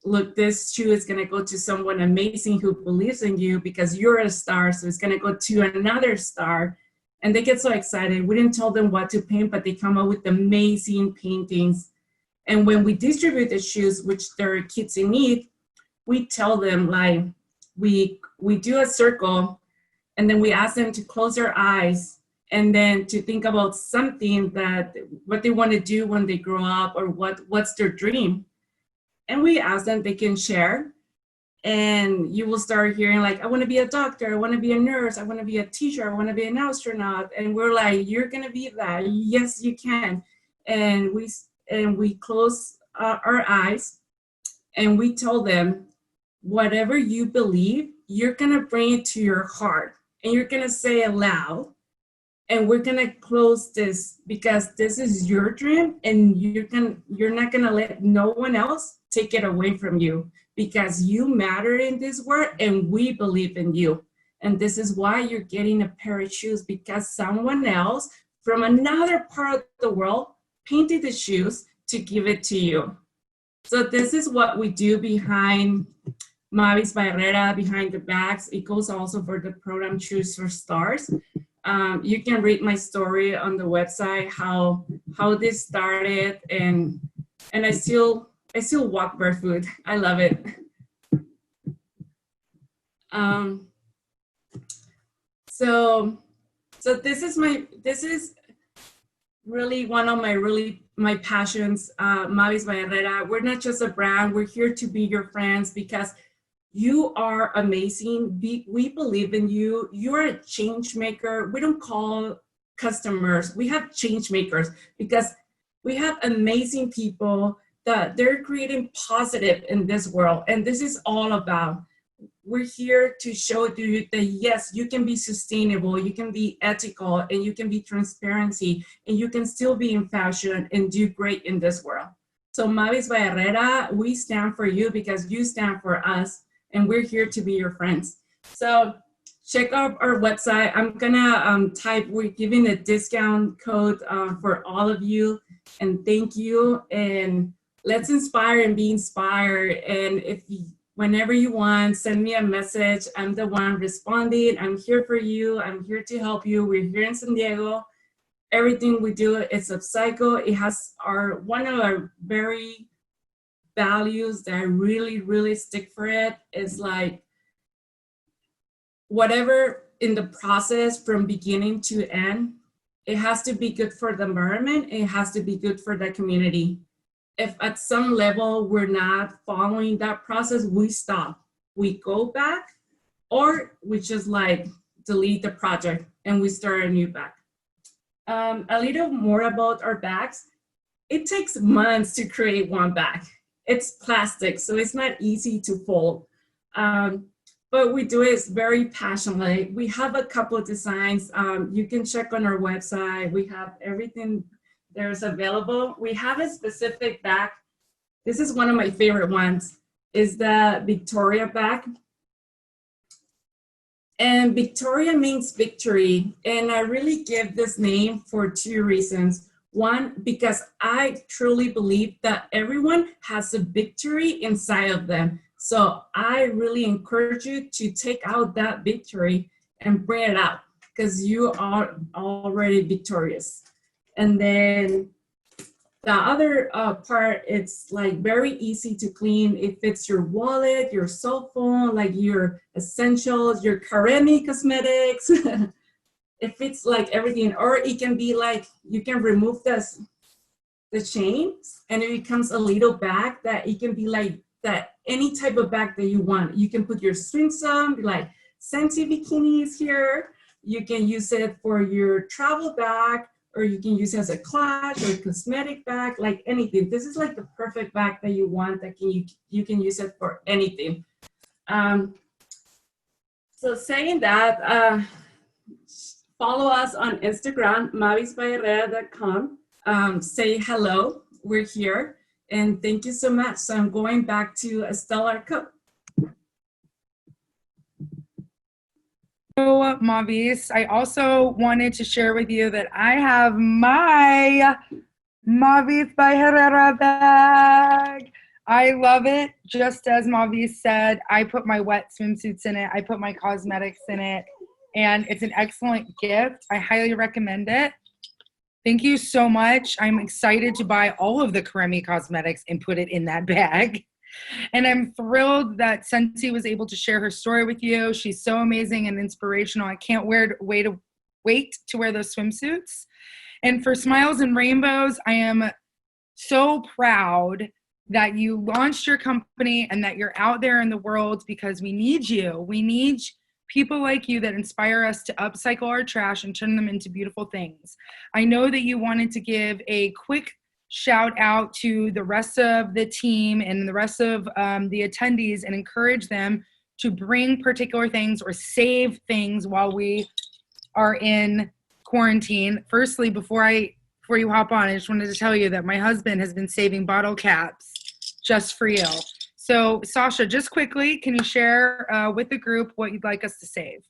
look, this shoe is gonna go to someone amazing who believes in you because you're a star, so it's gonna go to another star. And they get so excited. We didn't tell them what to paint, but they come up with amazing paintings. And when we distribute the shoes, which they're kids in need, we tell them like, we we do a circle, and then we ask them to close their eyes and then to think about something that what they want to do when they grow up, or what's their dream. And we ask them, they can share, and you will start hearing like, I want to be a doctor, I want to be a nurse, I want to be a teacher, I want to be an astronaut. And we're like, you're going to be that. Yes, you can. And we close our eyes, and we tell them, whatever you believe, you're going to bring it to your heart, and you're going to say it loud. And we're going to close this because this is your dream, and you're not going to let no one else take it away from you, because you matter in this world and we believe in you. And this is why you're getting a pair of shoes, because someone else from another part of the world painted the shoes to give it to you. So this is what we do behind Mavis by Herrara, behind the bags. It goes also for the program Shoes for Stars. You can read my story on the website, how this started, and I still walk barefoot. I love it. So this is really one of my passions, Mavis by Herrara. We're not just a brand, we're here to be your friends, because you are amazing. We believe in you. You're a change maker. We don't call customers, we have change makers, because we have amazing people that they're creating positive in this world. And this is all about, we're here to show to you that yes, you can be sustainable, you can be ethical, and you can be transparency, and you can still be in fashion and do great in this world. So Mavis by Herrara, we stand for you because you stand for us, and we're here to be your friends. So check out our website. I'm gonna type, we're giving a discount code for all of you, and thank you. And let's inspire and be inspired. And whenever you want, send me a message. I'm the one responding. I'm here for you. I'm here to help you. We're here in San Diego. Everything we do is upcycle. It has one of our very values that I really, really stick for it is like, whatever in the process from beginning to end, it has to be good for the environment. It has to be good for the community. If at some level we're not following that process, we stop. We go back, or we just like delete the project and we start a new bag. A little more about our bags. It takes months to create one bag. It's plastic, so it's not easy to fold. But we do it very passionately. We have a couple of designs. You can check on our website. We have everything there's available. We have a specific bag. This is one of my favorite ones, is the Victoria bag. And Victoria means victory. And I really give this name for two reasons. One, because I truly believe that everyone has a victory inside of them. So I really encourage you to take out that victory and bring it out, because you are already victorious. And then the other part, it's like very easy to clean. It fits your wallet, your cell phone, like your essentials, your Karemi cosmetics. It fits like everything. Or it can be like, you can remove the chains and it becomes a little bag that it can be like that, any type of bag that you want. You can put your swimsuit on, be like Sensi bikinis here. You can use it for your travel bag, or you can use it as a clutch or a cosmetic bag, like anything. This is like the perfect bag that you want, that you can use it for anything. So saying that, follow us on Instagram, mavisbyherrara.com. Say hello, we're here, and thank you so much. So I'm going back to a stellar cup. So, Mavis, I also wanted to share with you that I have my Mavis by Herrara bag. I love it. Just as Mavis said, I put my wet swimsuits in it. I put my cosmetics in it. And it's an excellent gift. I highly recommend it. Thank you so much. I'm excited to buy all of the Karemi cosmetics and put it in that bag. And I'm thrilled that Sensi was able to share her story with you. She's so amazing and inspirational. I can't wait to wear those swimsuits. And for Smiles and Rainbows, I am so proud that you launched your company and that you're out there in the world, because we need you. We need people like you that inspire us to upcycle our trash and turn them into beautiful things. I know that you wanted to give a quick shout out to the rest of the team and the rest of the attendees and encourage them to bring particular things or save things while we are in quarantine. Firstly, before you hop on, I just wanted to tell you that my husband has been saving bottle caps just for you. So Sasha, just quickly, can you share with the group what you'd like us to save?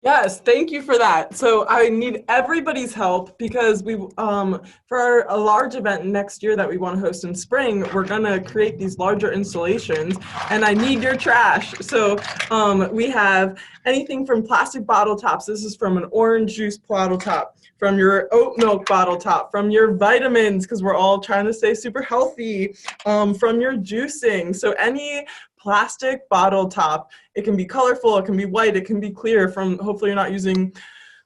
Yes, thank you for that. So I need everybody's help because for a large event next year that we want to host in spring, we're going to create these larger installations, and I need your trash. So we have anything from plastic bottle tops. This is from an orange juice bottle top, from your oat milk bottle top, from your vitamins, because we're all trying to stay super healthy, from your juicing. So any plastic bottle top, it can be colorful, it can be white, it can be clear, from hopefully you're not using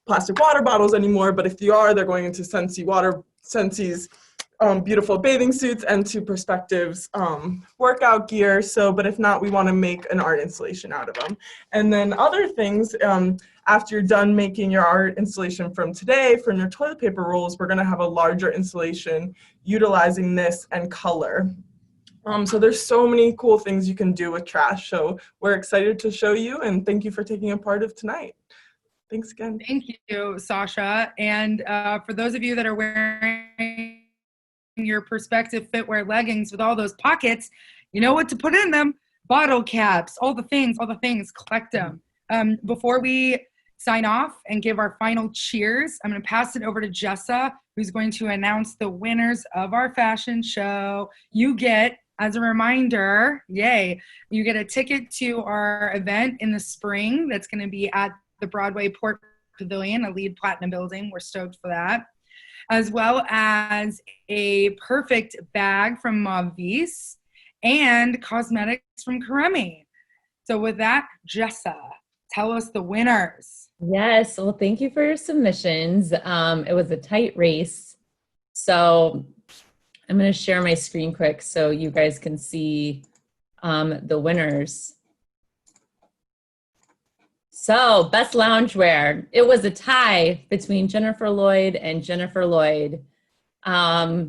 plastic water bottles anymore, but if you are, they're going into Sensi's beautiful bathing suits and to Perspective's workout gear. So, but if not, we want to make an art installation out of them. And then other things, after you're done making your art installation from today, from your toilet paper rolls, we're going to have a larger installation utilizing this and color. So there's so many cool things you can do with trash. So we're excited to show you, and thank you for taking a part of tonight. Thanks again. Thank you, Sasha. And for those of you that are wearing your Perspective Fitwear leggings with all those pockets, you know what to put in them. Bottle caps, all the things, collect them. Before we sign off and give our final cheers, I'm going to pass it over to Jessa, who's going to announce the winners of our fashion show. You get, as a reminder, yay, you get a ticket to our event in the spring that's going to be at the Broadway Port Pavilion, a LEED Platinum building. We're stoked for that. As well as a perfect bag from Mavis and cosmetics from Karemi. So with that, Jessa, tell us the winners. Yes, well, thank you for your submissions. It was a tight race. So I'm going to share my screen quick so you guys can see the winners. So best loungewear, it was a tie between Jennifer Lloyd and Jennifer Lloyd. I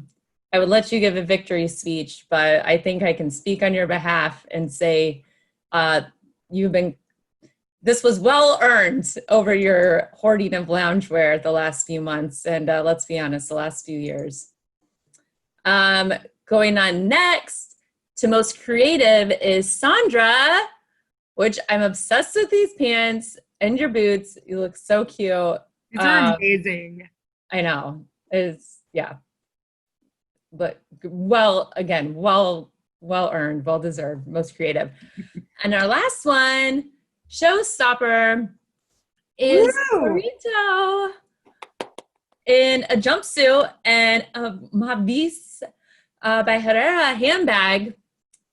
would let you give a victory speech, but I think I can speak on your behalf and say this was well earned over your hoarding of loungewear the last few months, and let's be honest, the last few years. Going on next to most creative is Sandra, which I'm obsessed with these pants and your boots. You look so cute. These are amazing. I know. Yeah. But well earned, well deserved, most creative. And our last one, showstopper, is Burrito in a jumpsuit and a Mavis by Herrara handbag.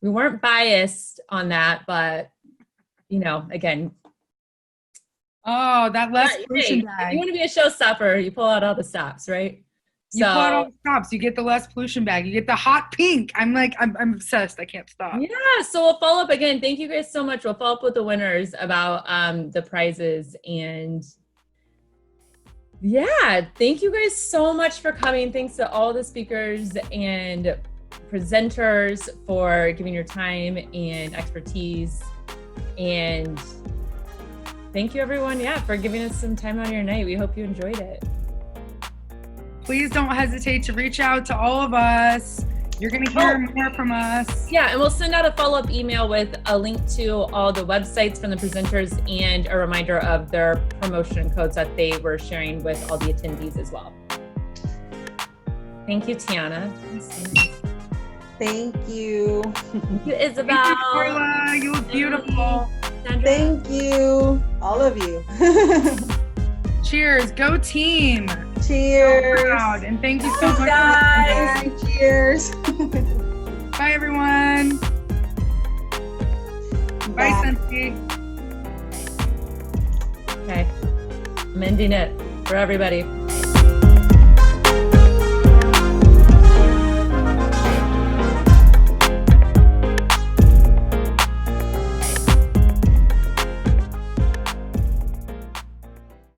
We weren't biased on that, but you know, again. Oh, that less pollution bag. If you want to be a showstopper, you pull out all the stops, right? You pull out all the stops. You get the less pollution bag. You get the hot pink. I'm obsessed. I can't stop. Yeah. So we'll follow up again. Thank you guys so much. We'll follow up with the winners about the prizes, and yeah, thank you guys so much for coming. Thanks to all the speakers and presenters for giving your time and expertise. And thank you everyone, for giving us some time on your night. We hope you enjoyed it. Please don't hesitate to reach out to all of us. You're going to hear more from us. Yeah, and we'll send out a follow-up email with a link to all the websites from the presenters and a reminder of their promotion codes that they were sharing with all the attendees as well. Thank you, Tiana. Thank you. Thank you, Isabel. Thank you, Carla. You look beautiful. Sandra. Thank you, all of you. Cheers. Go team. Cheers. So proud. And thank you so much, guys. Cheers. Bye, everyone. Bye, Sensi. Okay. I'm ending it for everybody.